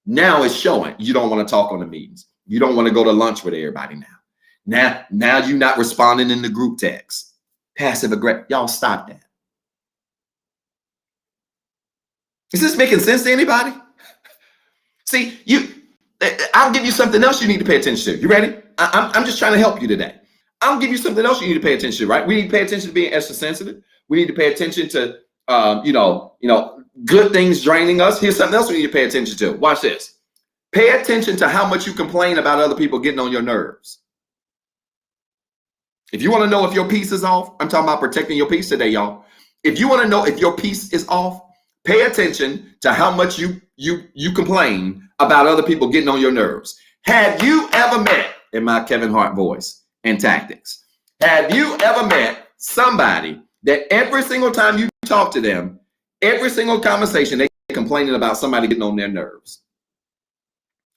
S2: now it's showing you don't want to talk on the meetings. You don't want to go to lunch with everybody now. Now you're not responding in the group text. Passive aggressive. Y'all stop that. Is this making sense to anybody? See, I'll give you something else you need to pay attention to. You ready? I'm just trying to help you today. I'll give you something else you need to pay attention to, right? We need to pay attention to being extra sensitive. We need to pay attention to, good things draining us. Here's something else we need to pay attention to. Watch this. Pay attention to how much you complain about other people getting on your nerves. If you want to know if your peace is off, I'm talking about protecting your peace today, y'all. If you want to know if your peace is off, pay attention to how much you complain about other people getting on your nerves. Have you ever met, in my Kevin Hart voice and tactics, have you ever met somebody that every single time you talk to them, every single conversation, they complaining about somebody getting on their nerves?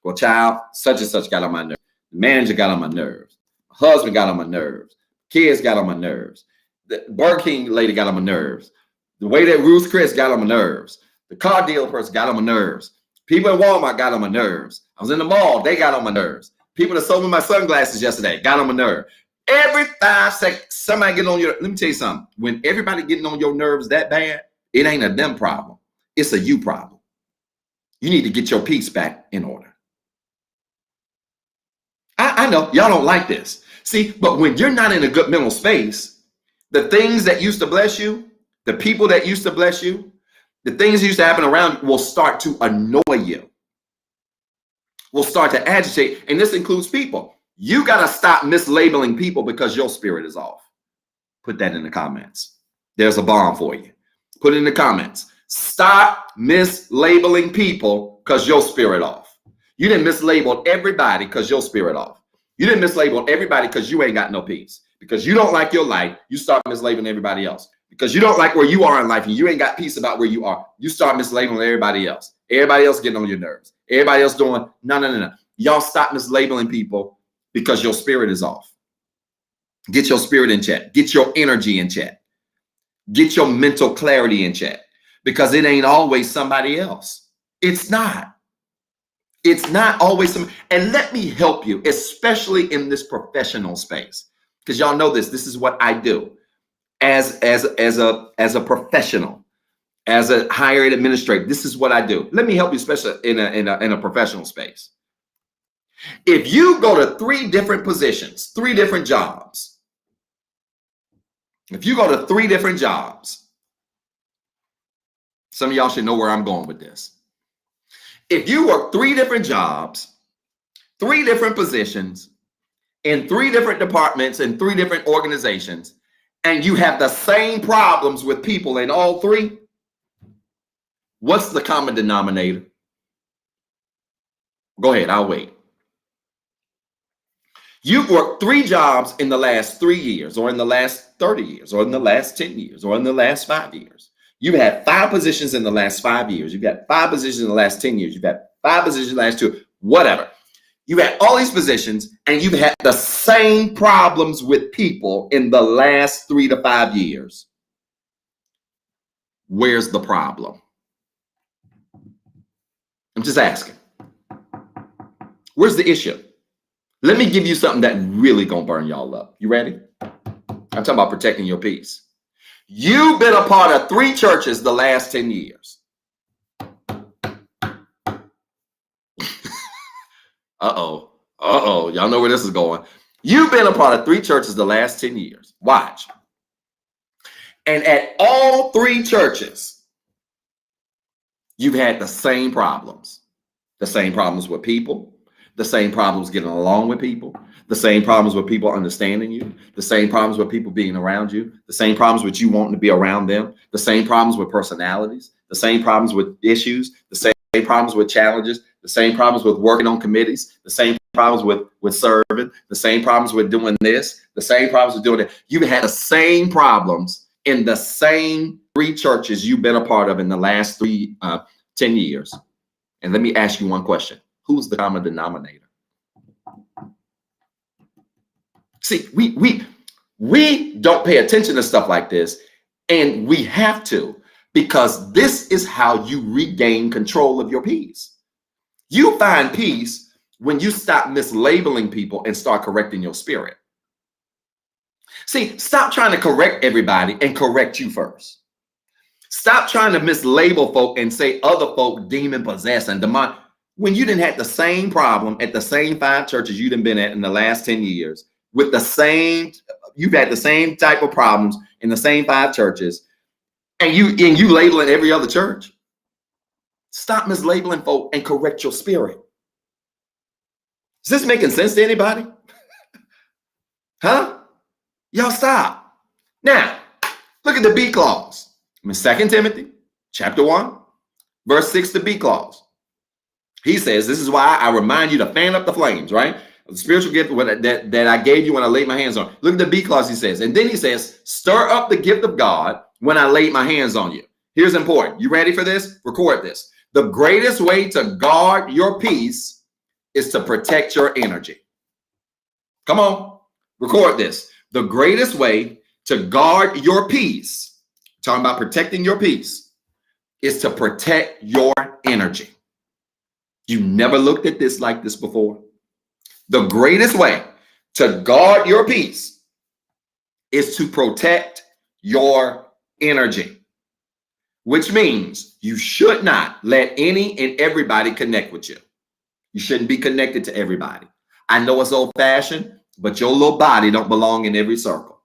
S2: Well, child, such and such got on my nerves. The manager got on my nerves. My husband got on my nerves. Kids got on my nerves. The Burger King lady got on my nerves. The way that Ruth's Chris got on my nerves. The car dealer person got on my nerves. People in Walmart got on my nerves. I was in the mall, they got on my nerves. People that sold me my sunglasses yesterday got on my nerve. Every 5 seconds, somebody getting on your, let me tell you something. When everybody getting on your nerves that bad, it ain't a them problem. It's a you problem. You need to get your peace back in order. I know y'all don't like this. See, but when you're not in a good mental space, the things that used to bless you, the people that used to bless you, the things that used to happen around you will start to annoy you, will start to agitate. And this includes people. You got to stop mislabeling people because your spirit is off. Put that in the comments. There's a bomb for you. Put it in the comments. Stop mislabeling people because your spirit off. You didn't mislabel everybody because your spirit off. You didn't mislabel everybody because you ain't got no peace. Because you don't like your life, you start mislabeling everybody else. Because you don't like where you are in life and you ain't got peace about where you are, you start mislabeling everybody else. Everybody else getting on your nerves. Everybody else doing, no. Y'all stop mislabeling people because your spirit is off. Get your spirit in check. Get your energy in check. Get your mental clarity in check. Because it ain't always somebody else. It's not. It's not always some. And let me help you, especially in this professional space, because y'all know this. This is what I do as a professional, as a higher ed administrator. This is what I do. Let me help you, especially in a professional space. If you go to 3 different positions, 3 different jobs. If you go to 3 different jobs, some of y'all should know where I'm going with this. If you work 3 different jobs, 3 different positions, in 3 different departments and 3 different organizations, and you have the same problems with people in all 3, what's the common denominator? Go ahead, I'll wait. You've worked 3 jobs in the last 3 years, or in the last 30 years, or in the last 10 years, or in the last 5 years. You've had 5 positions in the last 5 years. You've had 5 positions in the last 10 years. You've had 5 positions in the last 2, whatever. You had all these positions and you've had the same problems with people in the last 3 to 5 years. Where's the problem? I'm just asking. Where's the issue? Let me give you something that really gonna burn y'all up. You ready? I'm talking about protecting your peace. You've been a part of 3 churches the last 10 years. Uh-oh. Y'all know where this is going. You've been a part of 3 churches the last 10 years. Watch. And at all 3 churches, you've had the same problems. The same problems with people. The same problems getting along with people. The same problems with people understanding you. The same problems with people being around you. The same problems with you wanting to be around them. The same problems with personalities. The same problems with issues. The same problems with challenges. The same problems with working on committees. The same problems with serving. The same problems with doing this. The same problems with doing that. You've had the same problems in the same 3 churches you've been a part of in the last 10 years. And let me ask you one question. Who's the common denominator? See, we don't pay attention to stuff like this, and we have to, because this is how you regain control of your peace. You find peace when you stop mislabeling people and start correcting your spirit. See, stop trying to correct everybody and correct you first. Stop trying to mislabel folk and say other folk demon possessed and demon. When you didn't have the same problem at the same 5 churches you done been at in the last 10 years, with the same, you've had the same type of problems in the same 5 churches, and you labeling every other church. Stop mislabeling folk and correct your spirit. Is this making sense to anybody? Huh? Y'all stop. Now, look at the B clause. In 2 Timothy chapter 1, verse 6, the B clause. He says, this is why I remind you to fan up the flames, right? The spiritual gift that I gave you when I laid my hands on you. Look at the B clause, he says. And then he says, stir up the gift of God when I laid my hands on you. Here's important. You ready for this? Record this. The greatest way to guard your peace is to protect your energy. Come on, record this. The greatest way to guard your peace, talking about protecting your peace, is to protect your energy. You never looked at this like this before. The greatest way to guard your peace is to protect your energy, which means you should not let any and everybody connect with you. You shouldn't be connected to everybody. I know it's old-fashioned, but your little body don't belong in every circle.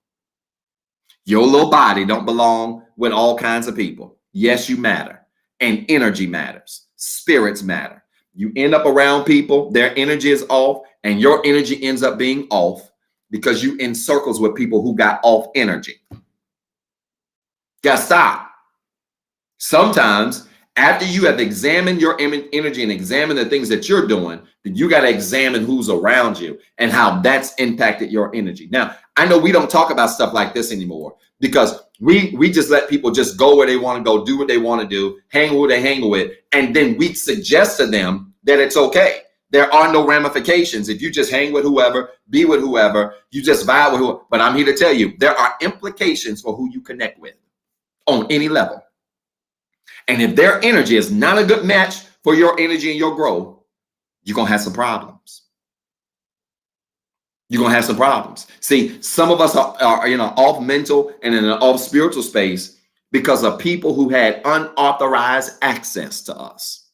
S2: Your little body don't belong with all kinds of people. Yes, you matter. And energy matters. Spirits matter. You end up around people, their energy is off, and your energy ends up being off because you in circles with people who got off energy. Gotta stop. Sometimes after you have examined your energy and examined the things that you're doing, then you got to examine who's around you and how that's impacted your energy. Now, I know we don't talk about stuff like this anymore because we just let people just go where they want to go, do what they want to do, hang who they hang with, and then we suggest to them that it's okay. There are no ramifications. If you just hang with whoever, be with whoever, you just vibe with whoever. But I'm here to tell you, there are implications for who you connect with on any level. And if their energy is not a good match for your energy and your growth, you're going to have some problems. You're going to have some problems. See, some of us are off mental and in an off spiritual space because of people who had unauthorized access to us.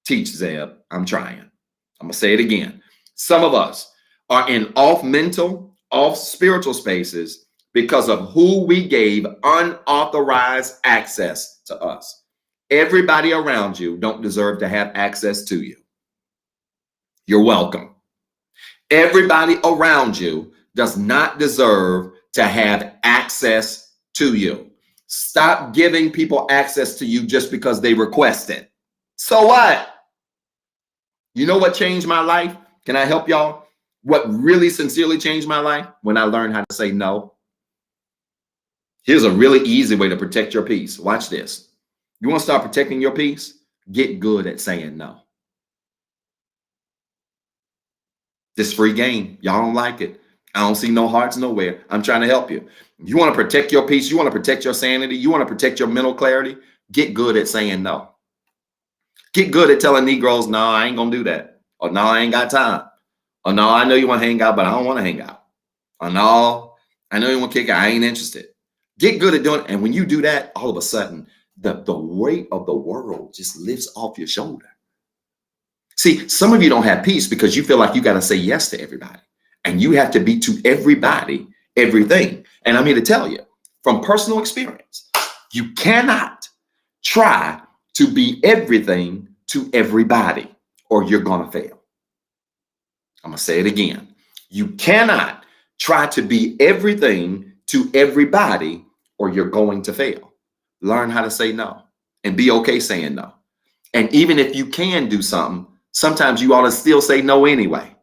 S2: Teach, Zeb. I'm trying. I'm going to say it again. Some of us are in off mental, off spiritual spaces because of who we gave unauthorized access to us. Everybody around you don't deserve to have access to you. You're welcome. Everybody around you does not deserve to have access to you. Stop giving people access to you just because they request it. So what? You know what changed my life? Can I help y'all? What really sincerely changed my life? When I learned how to say no. Here's a really easy way to protect your peace. Watch this. You want to start protecting your peace? Get good at saying no. This free game. Y'all don't like it. I don't see no hearts nowhere. I'm trying to help you. You want to protect your peace. You want to protect your sanity. You want to protect your mental clarity. Get good at saying no. Get good at telling Negroes, no, I ain't going to do that. Or no, I ain't got time. Or no, I know you want to hang out, but I don't want to hang out. Or no, I know you want to kick out. I ain't interested. Get good at doing it. And when you do that, all of a sudden, the weight of the world just lifts off your shoulder. See, some of you don't have peace because you feel like you got to say yes to everybody. And you have to be to everybody, everything. And I'm here to tell you from personal experience, you cannot try to be everything to everybody or you're going to fail. I'm going to say it again. You cannot try to be everything to everybody or you're going to fail. Learn how to say no and be okay saying no. And even if you can do something, sometimes you ought to still say no anyway.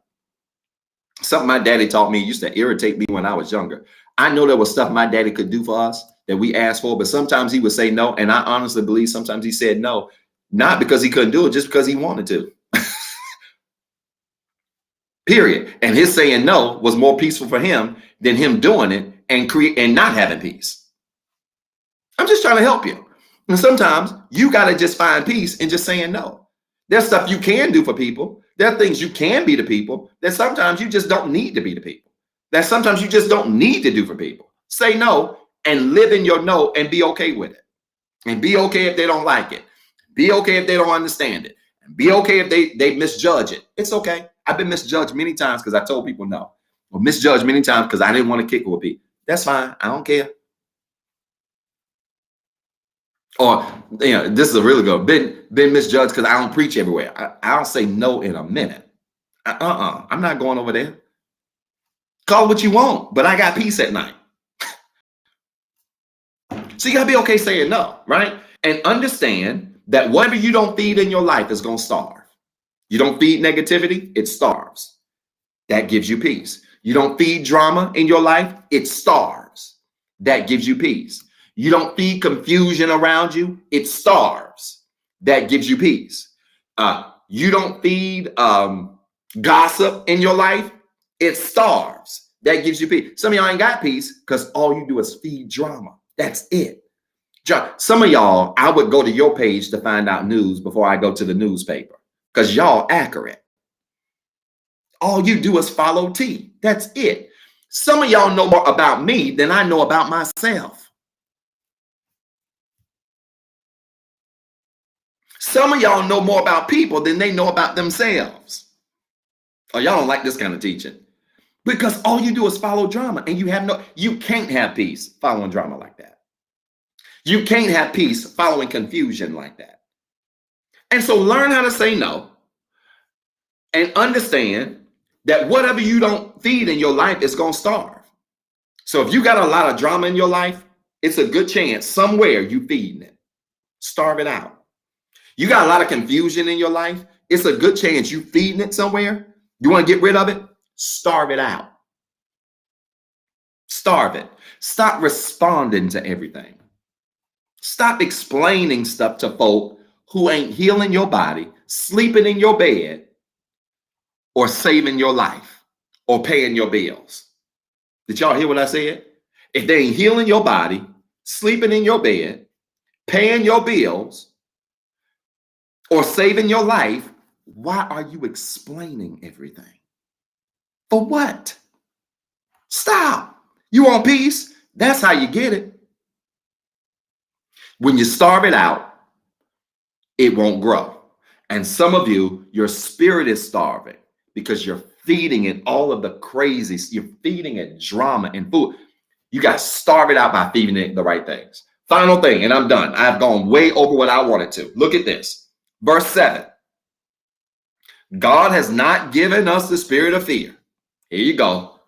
S2: Something my daddy taught me used to irritate me when I was younger. I know there was stuff my daddy could do for us that we asked for, but sometimes he would say no. And I honestly believe sometimes he said no Not because he couldn't do it, just because he wanted to. Period. And his saying no was more peaceful for him than him doing it and not having peace. I'm just trying to help you. And sometimes you got to just find peace in just saying no. There's stuff you can do for people. There are things you can be to people that sometimes you just don't need to be to people. That sometimes you just don't need to do for people. Say no and live in your no and be okay with it. And be okay if they don't like it. Be okay if they don't understand it. And be okay if they misjudge it. It's okay. I've been misjudged many times because I told people no. Or misjudged many times because I didn't want to kick it with people. That's fine. I don't care. Or, this is a really good. Been misjudged because I don't preach everywhere. I'll say no in a minute. I'm not going over there. Call what you want, but I got peace at night. So you got to be okay saying no, right? And understand that whatever you don't feed in your life is going to starve. You don't feed negativity, it starves. That gives you peace. You don't feed drama in your life, it starves. That gives you peace. You don't feed confusion around you, it starves. That gives you peace. You don't feed gossip in your life, it starves. That gives you peace. Some of y'all ain't got peace because all you do is feed drama. That's it. Some of y'all, I would go to your page to find out news before I go to the newspaper because y'all accurate. All you do is follow T. That's it. Some of y'all know more about me than I know about myself. Some of y'all know more about people than they know about themselves. Oh, y'all don't like this kind of teaching because all you do is follow drama and you can't have peace following drama like that. You can't have peace following confusion like that. And so learn how to say no and understand that whatever you don't feed in your life is going to starve. So if you got a lot of drama in your life, it's a good chance somewhere you feeding it. Starve it out. You got a lot of confusion in your life, it's a good chance you feeding it somewhere. You want to get rid of it? Starve it out. Starve it. Stop responding to everything. Stop explaining stuff to folk who ain't healing your body, sleeping in your bed, or saving your life, or paying your bills. Did y'all hear what I said? If they ain't healing your body, sleeping in your bed, paying your bills, or saving your life, why are you explaining everything? For what? Stop. You want peace? That's how you get it. When you starve it out, it won't grow. And some of you, your spirit is starving because you're feeding it all of the crazies. You're feeding it drama and food. You got to starve it out by feeding it the right things. Final thing, and I'm done. I've gone way over what I wanted to. Look at this. Verse 7. God has not given us the spirit of fear. Here you go.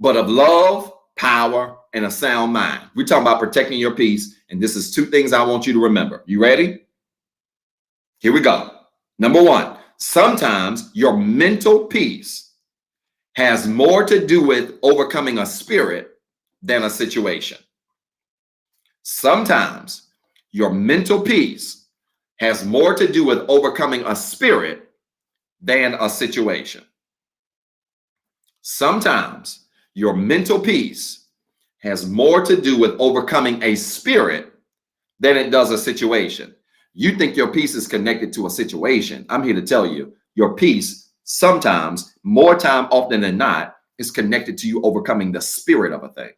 S2: But of love, power, and a sound mind. We're talking about protecting your peace. And this is 2 things I want you to remember. You ready? Here we go. Number 1, sometimes your mental peace has more to do with overcoming a spirit than a situation. Sometimes your mental peace has more to do with overcoming a spirit than a situation. Sometimes your mental peace has more to do with overcoming a spirit than it does a situation. You think your peace is connected to a situation. I'm here to tell you, your peace sometimes, more time often than not, is connected to you overcoming the spirit of a thing.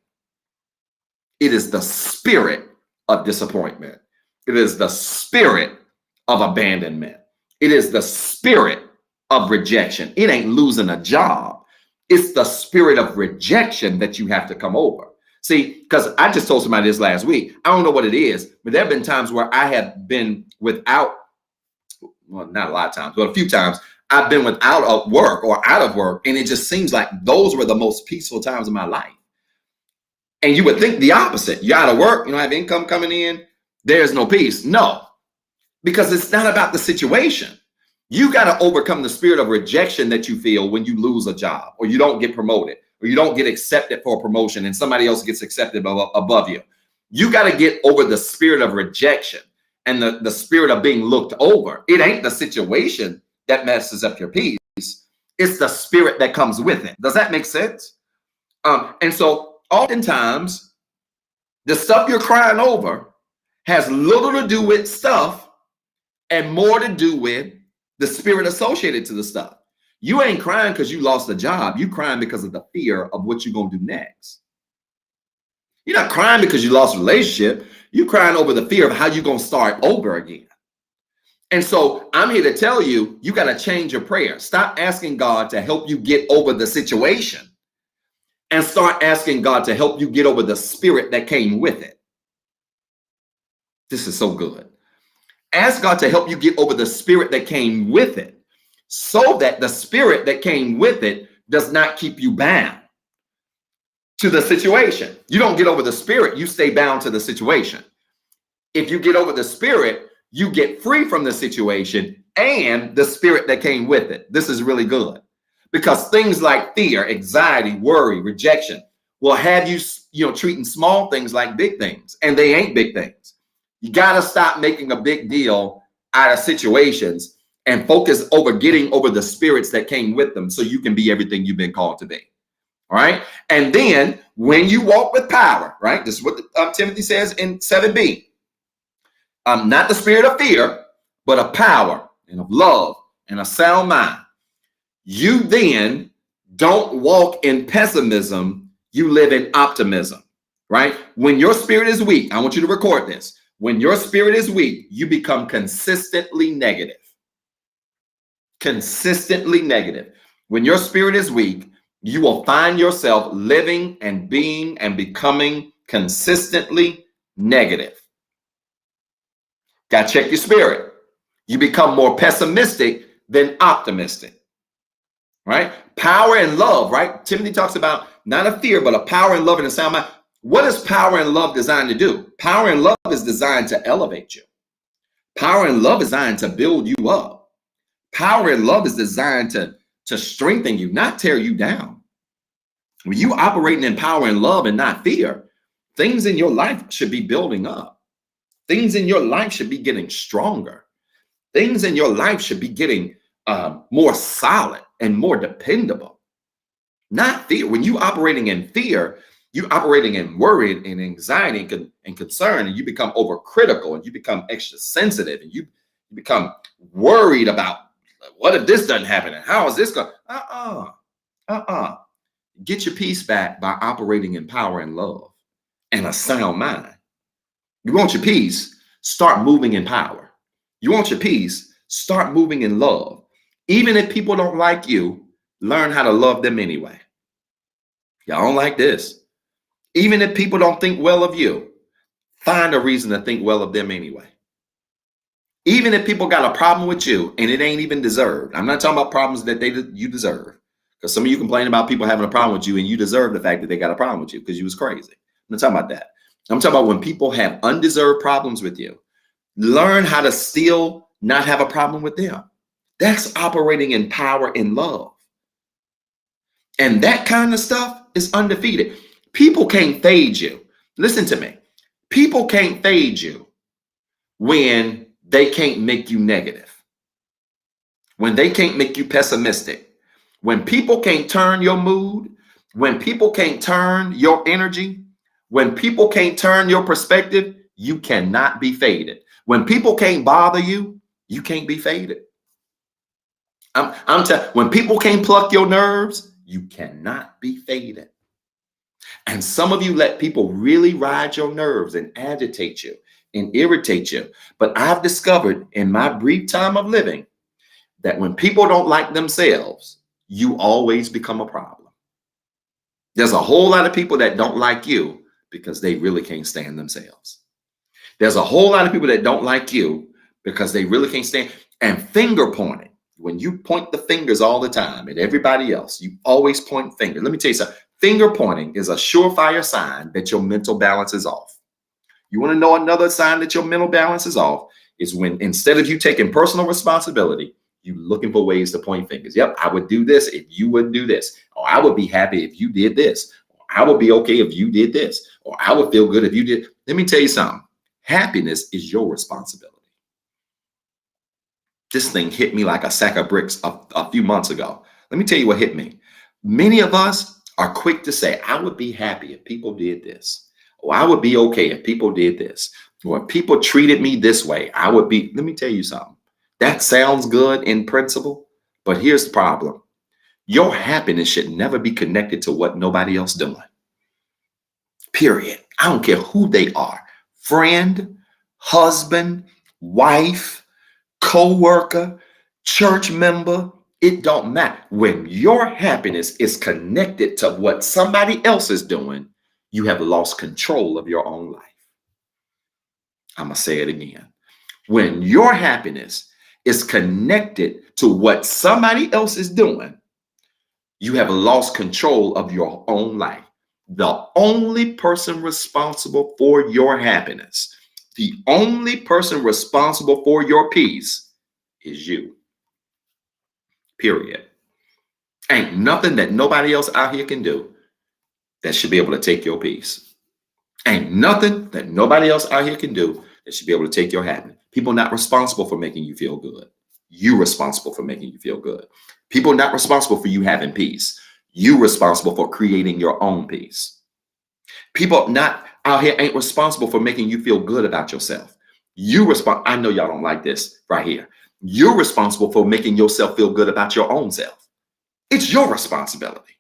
S2: It is the spirit of disappointment. It is the spirit of abandonment. It is the spirit of rejection. It ain't losing a job. It's the spirit of rejection that you have to come over. See, because I just told somebody this last week. I don't know what it is, but there have been times where I have been without, well, not a lot of times, but a few times I've been without a work or out of work. And it just seems like those were the most peaceful times of my life. And you would think the opposite. You're out of work, you don't have income coming in, there's no peace. No, because it's not about the situation. You got to overcome the spirit of rejection that you feel when you lose a job or you don't get promoted or you don't get accepted for a promotion and somebody else gets accepted above you. You got to get over the spirit of rejection. and the spirit of being looked over. It ain't the situation that messes up your peace. It's the spirit that comes with it. Does that make sense? And so oftentimes the stuff you're crying over has little to do with stuff and more to do with the spirit associated to the stuff. You ain't crying because you lost a job. You crying because of the fear of what you're going to do next. You're not crying because you lost a relationship. You're crying over the fear of how you're going to start over again. And so I'm here to tell you, you got to change your prayer. Stop asking God to help you get over the situation and start asking God to help you get over the spirit that came with it. This is so good. Ask God to help you get over the spirit that came with it, so that the spirit that came with it does not keep you bound to the situation. You don't get over the spirit, you stay bound to the situation. If you get over the spirit, you get free from the situation and the spirit that came with it. This is really good, because things like fear, anxiety, worry, rejection will have you, treating small things like big things, and they ain't big things. You got to stop making a big deal out of situations and focus over getting over the spirits that came with them, so you can be everything you've been called to be. All right. And then when you walk with power, right? This is what Timothy says in 7b. Not the spirit of fear, but of power and of love and a sound mind. You then don't walk in pessimism. You live in optimism, right? When your spirit is weak, I want you to record this. When your spirit is weak, you become consistently negative. Consistently negative. When your spirit is weak, you will find yourself living and being and becoming consistently negative. Got to check your spirit. You become more pessimistic than optimistic, right? Power and love, right? Timothy talks about not a fear, but a power and love and a sound mind. What is power and love designed to do? Power and love is designed to elevate you. Power and love is designed to build you up. Power and love is designed to strengthen you, not tear you down. When you operating in power and love and not fear, things in your life should be building up. Things in your life should be getting stronger. Things in your life should be getting more solid and more dependable. Not fear. When you operating in fear, you operating in worry and anxiety and concern, and you become overcritical, and you become extra sensitive, and you become worried about, what if this doesn't happen? And how is this going? Get your peace back by operating in power and love and a sound mind. You want your peace? Start moving in power. You want your peace? Start moving in love. Even if people don't like you, learn how to love them anyway. Y'all don't like this. Even if people don't think well of you, find a reason to think well of them anyway. Even if people got a problem with you and it ain't even deserved. I'm not talking about problems that you deserve, because some of you complain about people having a problem with you and you deserve the fact that they got a problem with you because you was crazy. I'm not talking about that. I'm talking about when people have undeserved problems with you. Learn how to still not have a problem with them. That's operating in power and love. And that kind of stuff is undefeated. People can't fade you. Listen to me. People can't fade you when they can't make you negative, when they can't make you pessimistic, when people can't turn your mood, when people can't turn your energy, when people can't turn your perspective, you cannot be faded. When people can't bother you, you can't be faded. When people can't pluck your nerves, you cannot be faded. And some of you let people really ride your nerves and agitate you and irritate you. But I've discovered in my brief time of living that when people don't like themselves, you always become a problem. There's a whole lot of people that don't like you because they really can't stand themselves. There's a whole lot of people that don't like you because they really can't stand. And finger pointing, when you point the fingers all the time at everybody else, you always point fingers. Let me tell you something. Finger pointing is a surefire sign that your mental balance is off. You want to know another sign that your mental balance is off is when, instead of you taking personal responsibility, you looking for ways to point fingers. Yep, I would do this if you wouldn't do this. Or I would be happy if you did this. Or I would be okay if you did this. Or I would feel good if you did. Let me tell you something. Happiness is your responsibility. This thing hit me like a sack of bricks a few months ago. Let me tell you what hit me. Many of us are quick to say, I would be happy if people did this. Or I would be okay if people did this. Or if people treated me this way, I would be. Let me tell you something. That sounds good in principle, but here's the problem. Your happiness should never be connected to what nobody else doing. Period. I don't care who they are. Friend, husband, wife, co-worker, church member, it don't matter. When your happiness is connected to what somebody else is doing, you have lost control of your own life. I'm going to say it again. When your happiness is connected to what somebody else is doing, you have lost control of your own life. The only person responsible for your happiness, the only person responsible for your peace is you. Period. Ain't nothing that nobody else out here can do that should be able to take your peace. Ain't nothing that nobody else out here can do that should be able to take your happiness. People not responsible for making you feel good. You responsible for making you feel good. People not responsible for you having peace. You responsible for creating your own peace. People not out here ain't responsible for making you feel good about yourself. I know y'all don't like this right here. You're responsible for making yourself feel good about your own self. It's your responsibility.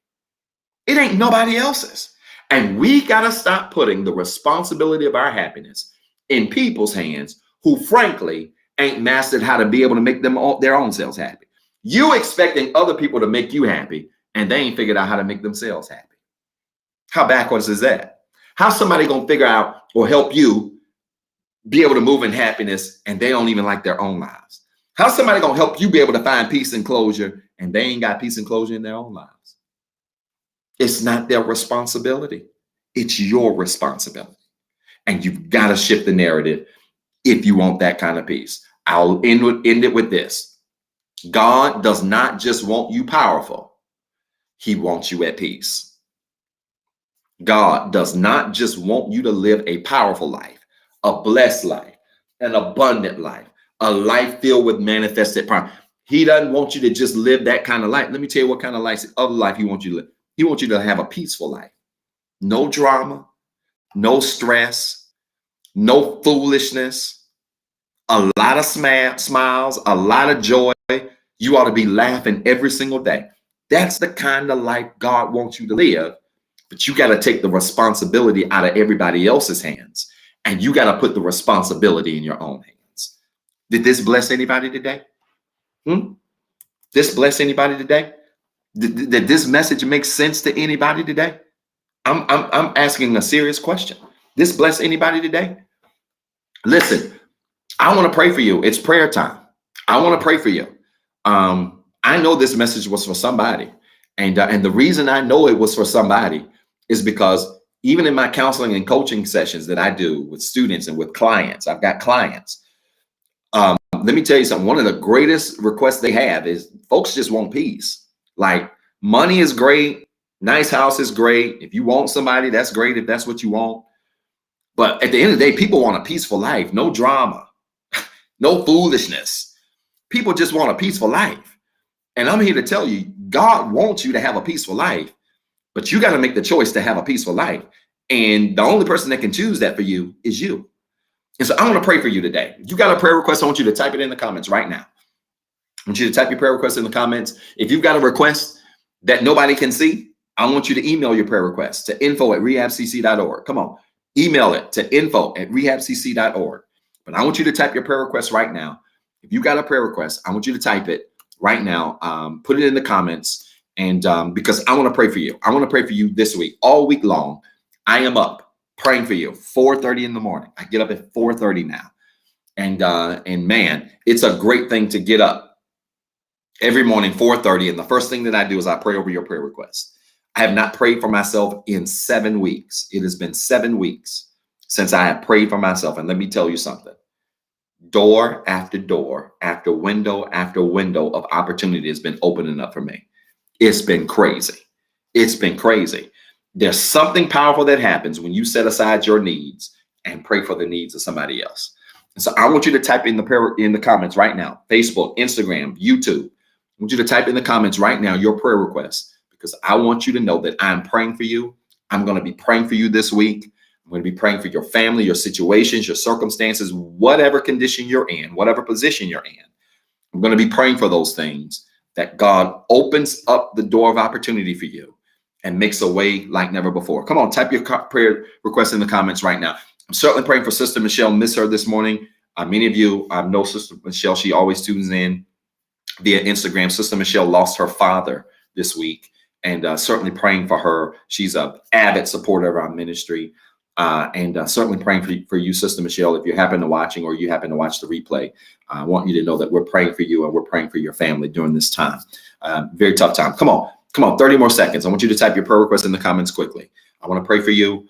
S2: It ain't nobody else's. And we got to stop putting the responsibility of our happiness in people's hands who, frankly, ain't mastered how to be able to make their own selves happy. You expecting other people to make you happy, and they ain't figured out how to make themselves happy. How backwards is that? How's somebody going to figure out or help you be able to move in happiness, and they don't even like their own lives? How's somebody going to help you be able to find peace and closure, and they ain't got peace and closure in their own lives? It's not their responsibility. It's your responsibility. And you've got to shift the narrative if you want that kind of peace. I'll end it with this. God does not just want you powerful. He wants you at peace. God does not just want you to live a powerful life, a blessed life, an abundant life, a life filled with manifested power. He doesn't want you to just live that kind of life. Let me tell you what kind of life he wants you to live. He wants you to have a peaceful life. No drama, no stress, no foolishness, a lot of smiles, a lot of joy. You ought to be laughing every single day. That's the kind of life God wants you to live. But you got to take the responsibility out of everybody else's hands. And you got to put the responsibility in your own hands. Did this bless anybody today? This bless anybody today? Did this message make sense to anybody today? I'm asking a serious question. This bless anybody today? Listen, I want to pray for you. It's prayer time. I want to pray for you. I know this message was for somebody. And the reason I know it was for somebody is because even in my counseling and coaching sessions that I do with students and with clients, I've got clients. Let me tell you something. One of the greatest requests they have is folks just want peace. Like, money is great. Nice house is great. If you want somebody, that's great if that's what you want. But at the end of the day, people want a peaceful life. No drama, no foolishness. People just want a peaceful life. And I'm here to tell you, God wants you to have a peaceful life, but you got to make the choice to have a peaceful life. And the only person that can choose that for you is you. And so I want to pray for you today. You got a prayer request, I want you to type it in the comments right now. I want you to type your prayer request in the comments. If you've got a request that nobody can see, I want you to email your prayer request to info@rehabcc.org. Come on, email it to info@rehabcc.org. But I want you to type your prayer request right now. If you got a prayer request, I want you to type it right now. Put it in the comments. And because I want to pray for you. I want to pray for you this week, all week long. I am up praying for you, 4:30 in the morning. I get up at 4:30 now. And man, it's a great thing to get up every morning, 4:30. And the first thing that I do is I pray over your prayer request. I have not prayed for myself in 7 weeks. It has been 7 weeks since I have prayed for myself. And let me tell you something. Door after door, after window of opportunity has been opening up for me. It's been crazy. It's been crazy. There's something powerful that happens when you set aside your needs and pray for the needs of somebody else. So I want you to type in the prayer in the comments right now. Facebook, Instagram, YouTube. I want you to type in the comments right now your prayer requests, because I want you to know that I'm praying for you. I'm going to be praying for you this week. I'm going to be praying for your family, your situations, your circumstances, whatever condition you're in, whatever position you're in. I'm going to be praying for those things, that God opens up the door of opportunity for you and makes a way like never before. Come on, type your prayer request in the comments right now. I'm certainly praying for Sister Michelle. Miss her this morning. Many of you know Sister Michelle. She always tunes in via Instagram. Sister Michelle lost her father this week, and certainly praying for her. She's an avid supporter of our ministry, and certainly praying for you, Sister Michelle. If you happen to watching or you happen to watch the replay, I want you to know that we're praying for you and we're praying for your family during this time. Very tough time. Come on, 30 more seconds. I want you to type your prayer request in the comments quickly. I want to pray for you.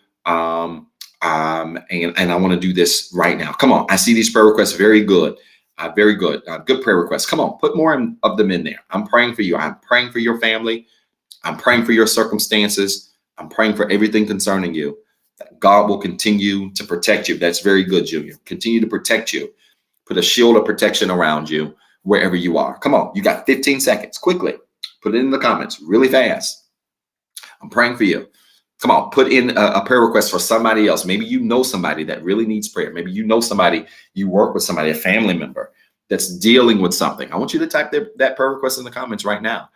S2: And I want to do this right now. Come on. I see these prayer requests. Very good. Very good. Good prayer requests. Come on. Put more of them in there. I'm praying for you. I'm praying for your family. I'm praying for your circumstances. I'm praying for everything concerning you. That God will continue to protect you. That's very good, Junior. Continue to protect you. Put a shield of protection around you wherever you are. Come on. You got 15 seconds. Quickly. Put it in the comments really fast. I'm praying for you. Come on, put in a prayer request for somebody else. Maybe you know somebody that really needs prayer. Maybe you know somebody, you work with somebody, a family member that's dealing with something. I want you to type that prayer request in the comments right now,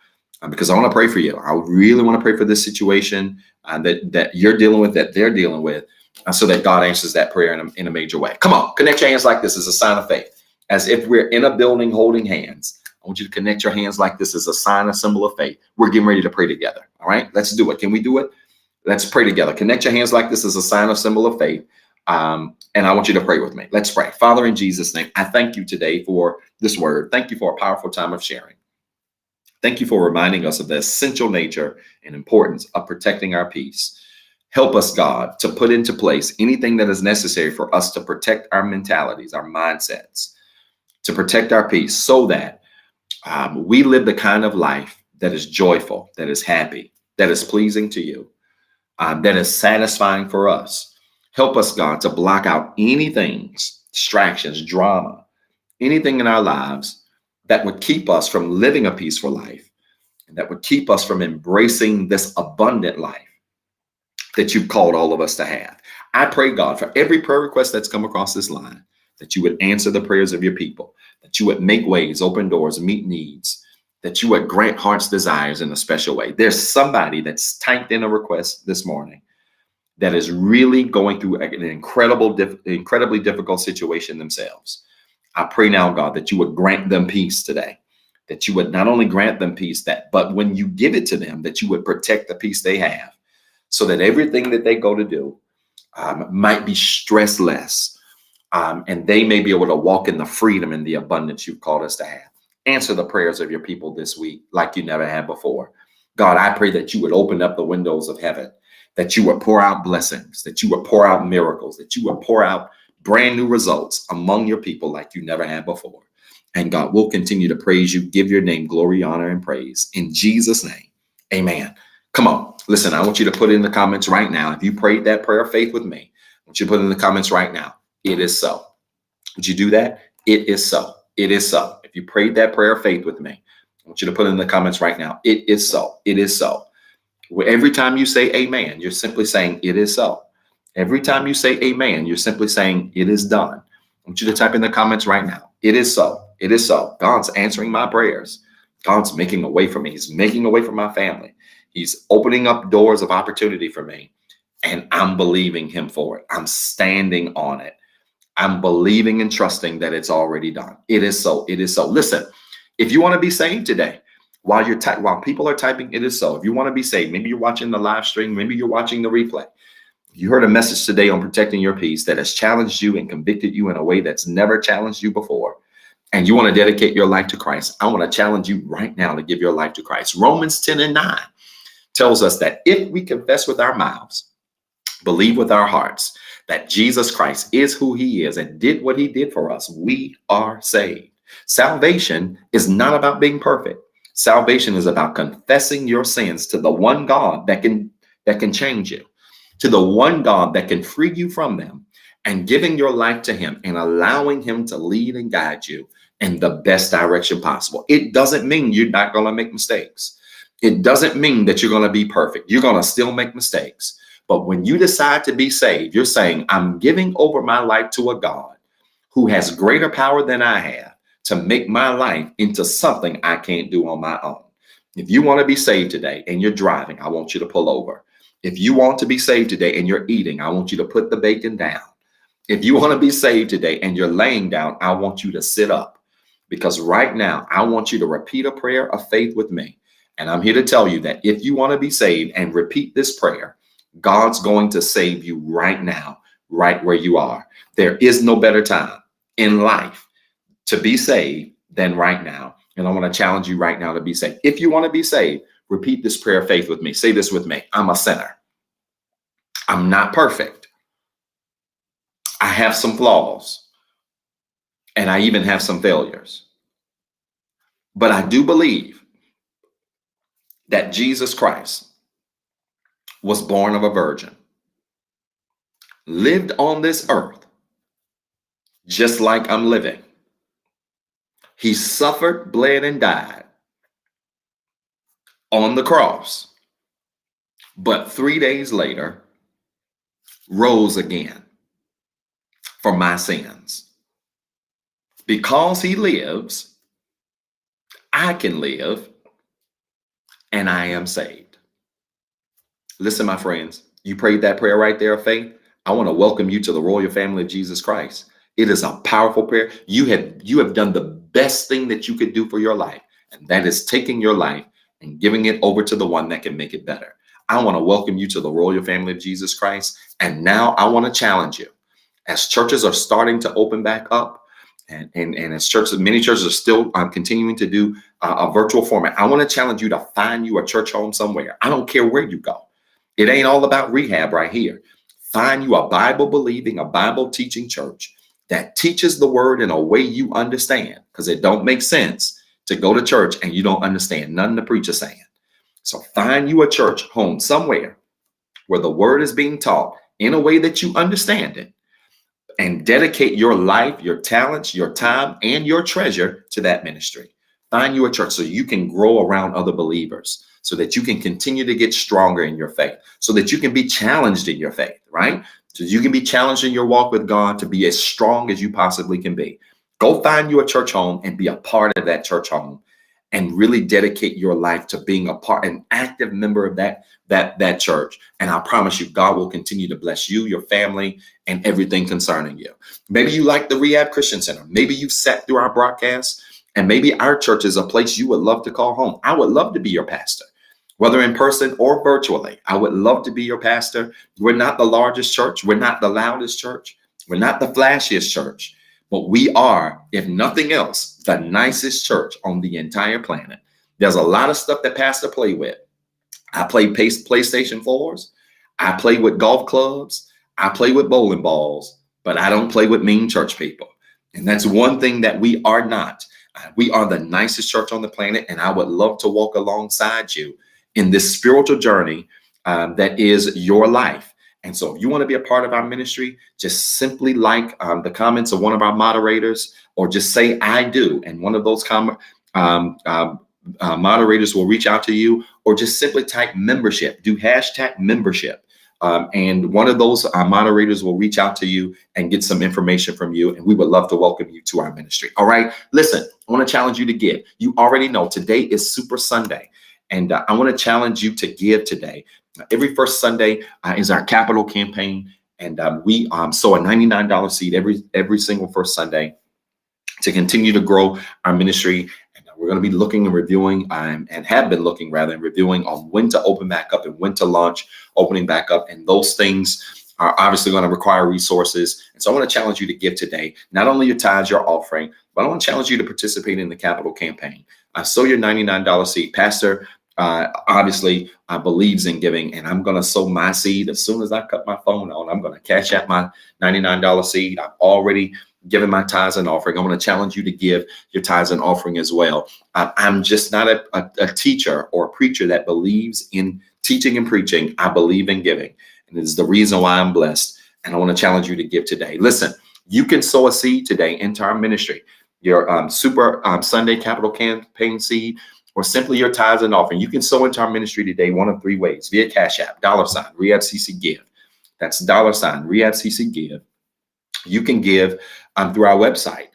S2: because I want to pray for you. I really want to pray for this situation that you're dealing with, that they're dealing with, so that God answers that prayer in a major way. Come on, connect your hands like this as a sign of faith. As if we're in a building holding hands. I want you to connect your hands like this as a sign, a symbol of faith. We're getting ready to pray together. All right, let's do it. Can we do it? Let's pray together. Connect your hands like this as a sign of symbol of faith. And I want you to pray with me. Let's pray. Father, in Jesus' name, I thank you today for this word. Thank you for a powerful time of sharing. Thank you for reminding us of the essential nature and importance of protecting our peace. Help us, God, to put into place anything that is necessary for us to protect our mentalities, our mindsets, to protect our peace, so that we live the kind of life that is joyful, that is happy, that is pleasing to you. That is satisfying for us. Help us, God, to block out anything, distractions, drama, anything in our lives that would keep us from living a peaceful life, and that would keep us from embracing this abundant life that you've called all of us to have. I pray, God, for every prayer request that's come across this line, that you would answer the prayers of your people, that you would make ways, open doors, meet needs, that you would grant heart's desires in a special way. There's somebody that's typed in a request this morning that is really going through an incredibly difficult situation themselves. I pray now, God, that you would grant them peace today, that you would not only grant them peace, but when you give it to them, that you would protect the peace they have, so that everything that they go to do might be stressless, and they may be able to walk in the freedom and the abundance you've called us to have. Answer the prayers of your people this week like you never had before. God, I pray that you would open up the windows of heaven, that you would pour out blessings, that you would pour out miracles, that you would pour out brand new results among your people like you never had before. And God, we'll continue to praise you, give your name glory, honor, and praise. In Jesus' name, amen. Come on. Listen, I want you to put in the comments right now. If you prayed that prayer of faith with me, I want you to put in the comments right now, it is so. Would you do that? It is so. It is so. If you prayed that prayer of faith with me, I want you to put in the comments right now. It is so. It is so. Every time you say amen, you're simply saying it is so. Every time you say amen, you're simply saying it is done. I want you to type in the comments right now. It is so. It is so. God's answering my prayers. God's making a way for me. He's making a way for my family. He's opening up doors of opportunity for me. And I'm believing him for it. I'm standing on it. I'm believing and trusting that it's already done. It is so. It is so. Listen, if you want to be saved today, while people are typing, it is so. If you want to be saved, maybe you're watching the live stream, maybe you're watching the replay. You heard a message today on protecting your peace that has challenged you and convicted you in a way that's never challenged you before. And you want to dedicate your life to Christ. I want to challenge you right now to give your life to Christ. Romans 10:9 tells us that if we confess with our mouths, believe with our hearts that Jesus Christ is who he is and did what he did for us, we are saved. Salvation is not about being perfect. Salvation is about confessing your sins to the one God that can change you, to the one God that can free you from them and giving your life to him and allowing him to lead and guide you in the best direction possible. It doesn't mean you're not going to make mistakes. It doesn't mean that you're going to be perfect. You're going to still make mistakes. But when you decide to be saved, you're saying, I'm giving over my life to a God who has greater power than I have to make my life into something I can't do on my own. If you want to be saved today and you're driving, I want you to pull over. If you want to be saved today and you're eating, I want you to put the bacon down. If you want to be saved today and you're laying down, I want you to sit up. Because right now, I want you to repeat a prayer of faith with me. And I'm here to tell you that if you want to be saved and repeat this prayer, God's going to save you right now, right where you are. There is no better time in life to be saved than right now. And I want to challenge you right now to be saved. If you want to be saved, repeat this prayer of faith with me. Say this with me. I'm a sinner. I'm not perfect. I have some flaws. And I even have some failures. But I do believe that Jesus Christ was born of a virgin, lived on this earth just like I'm living. He suffered, bled, and died on the cross, but 3 days later rose again for my sins. Because he lives, I can live, and I am saved. Listen, my friends, you prayed that prayer right there of faith. I want to welcome you to the royal family of Jesus Christ. It is a powerful prayer. You have done the best thing that you could do for your life, and that is taking your life and giving it over to the one that can make it better. I want to welcome you to the royal family of Jesus Christ. And now I want to challenge you. As churches are starting to open back up, and as churches, many churches are still continuing to do a virtual format, I want to challenge you to find you a church home somewhere. I don't care where you go. It ain't all about rehab right here. Find you a Bible believing, a Bible teaching church that teaches the word in a way you understand, because it don't make sense to go to church and you don't understand nothing the preacher's saying. So find you a church home somewhere where the word is being taught in a way that you understand it, and dedicate your life, your talents, your time, and your treasure to that ministry. Find you a church so you can grow around other believers, so that you can continue to get stronger in your faith, so that you can be challenged in your faith, right? So you can be challenged in your walk with God to be as strong as you possibly can be. Go find you a church home and be a part of that church home, and really dedicate your life to being an active member of that church. And I promise you, God will continue to bless you, your family, and everything concerning you. Maybe you like the Rehab Christian Center. Maybe you've sat through our broadcasts, and maybe our church is a place you would love to call home. I would love to be your pastor, whether in person or virtually. I would love to be your pastor. We're not the largest church. We're not the loudest church. We're not the flashiest church. But we are, if nothing else, the nicest church on the entire planet. There's a lot of stuff that pastor play with. I play PlayStation 4s. I play with golf clubs. I play with bowling balls, but I don't play with mean church people. And that's one thing that we are not. We are the nicest church on the planet, and I would love to walk alongside you in this spiritual journey that is your life. And so if you want to be a part of our ministry, just simply like the comments of one of our moderators, or just say, I do. And one of those moderators will reach out to you, or just simply type membership, do hashtag membership. And one of those moderators will reach out to you and get some information from you. And we would love to welcome you to our ministry. All right. Listen, I want to challenge you to give. You already know today is Super Sunday. And I want to challenge you to give today. Every first Sunday is our capital campaign. And we sow a $99 seed every single first Sunday to continue to grow our ministry. And we're going to be looking and reviewing and have been looking rather and reviewing on when to open back up and when to launch opening back up. And those things are obviously going to require resources. And so I want to challenge you to give today, not only your tithes, your offering, but I want to challenge you to participate in the capital campaign. Sow your $99 seed. Pastor obviously believes in giving, and I'm going to sow my seed as soon as I cut my phone on. I'm going to cash out my $99 seed. I've already given my tithes and offering. I want to challenge you to give your tithes and offering as well. I'm just not a teacher or a preacher that believes in teaching and preaching. I believe in giving, and it's the reason why I'm blessed And I want to challenge you to give today. Listen, you can sow a seed today into our ministry, your Super Sunday Capital Campaign seed, or simply your tithes and offering. You can sow into our ministry today one of three ways: via Cash App, $ REHABCC Give. That's $ REHABCC Give. You can give through our website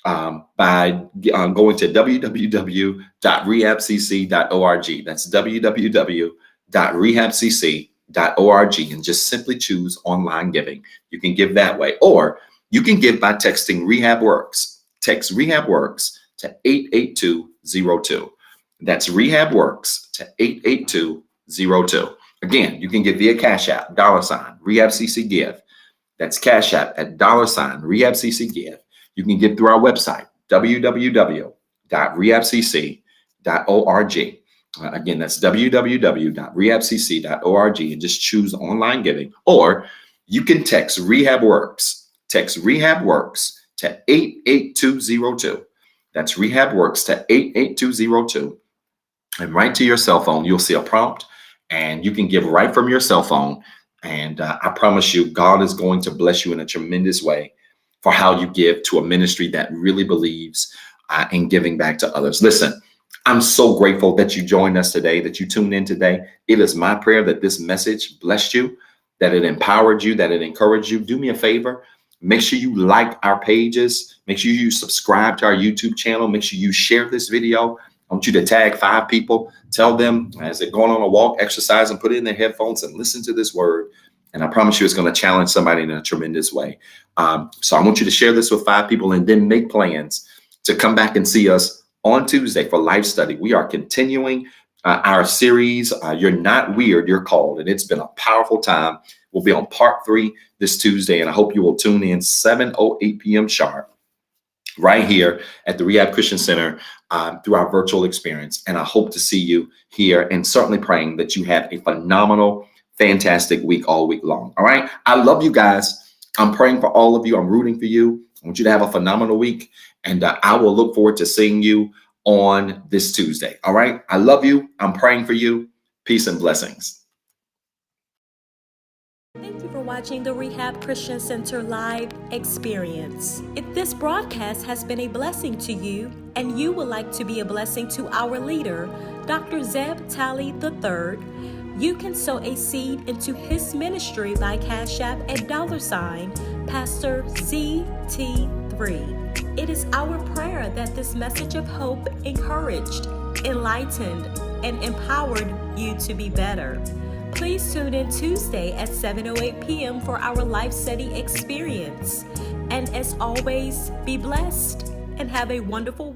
S2: by going to www.rehabcc.org. That's www.rehabcc.org, and just simply choose online giving. You can give that way, or you can give by texting REHABWORKS. Text REHABWORKS to 88202. That's REHABWORKS to 88202. Again, you can give via Cash App, $ REHABCC Give. That's Cash App at $ REHABCC Give. You can give through our website, www.rehabcc.org. Again, that's www.rehabcc.org, and just choose online giving. Or you can text REHABWORKS. Text REHABWORKS to 88202. That's REHABWORKS to 88202. And right to your cell phone, you'll see a prompt, and you can give right from your cell phone. And I promise you, God is going to bless you in a tremendous way for how you give to a ministry that really believes in giving back to others. Listen, I'm so grateful that you joined us today, that you tuned in today. It is my prayer that this message blessed you, that it empowered you, that it encouraged you. Do me a favor. Make sure you like our pages. Make sure you subscribe to our YouTube channel. Make sure you share this video. I want you to tag 5 people. Tell them as they're going on a walk, exercise, and put it in their headphones and listen to this word. And I promise you it's going to challenge somebody in a tremendous way. So I want you to share this with 5 people, and then make plans to come back and see us on Tuesday for Life Study. We are continuing our series, You're Not Weird, You're Called. And it's been a powerful time. We'll be on part 3 this Tuesday, and I hope you will tune in 7:08 p.m. sharp right here at the Rehab Christian Center through our virtual experience. And I hope to see you here, and certainly praying that you have a phenomenal, fantastic week all week long. All right. I love you guys. I'm praying for all of you. I'm rooting for you. I want you to have a phenomenal week, and I will look forward to seeing you on this Tuesday. All right. I love you. I'm praying for you. Peace and blessings.
S3: Thank you for watching the Rehab Christian Center live experience. If this broadcast has been a blessing to you, and you would like to be a blessing to our leader, Dr. Zeb Talley III, you can sow a seed into his ministry by Cash App at $ Pastor ZT3. It is our prayer that this message of hope encouraged, enlightened, and empowered you to be better. Please tune in Tuesday at 7:08 p.m. for our life study experience. And as always, be blessed and have a wonderful week.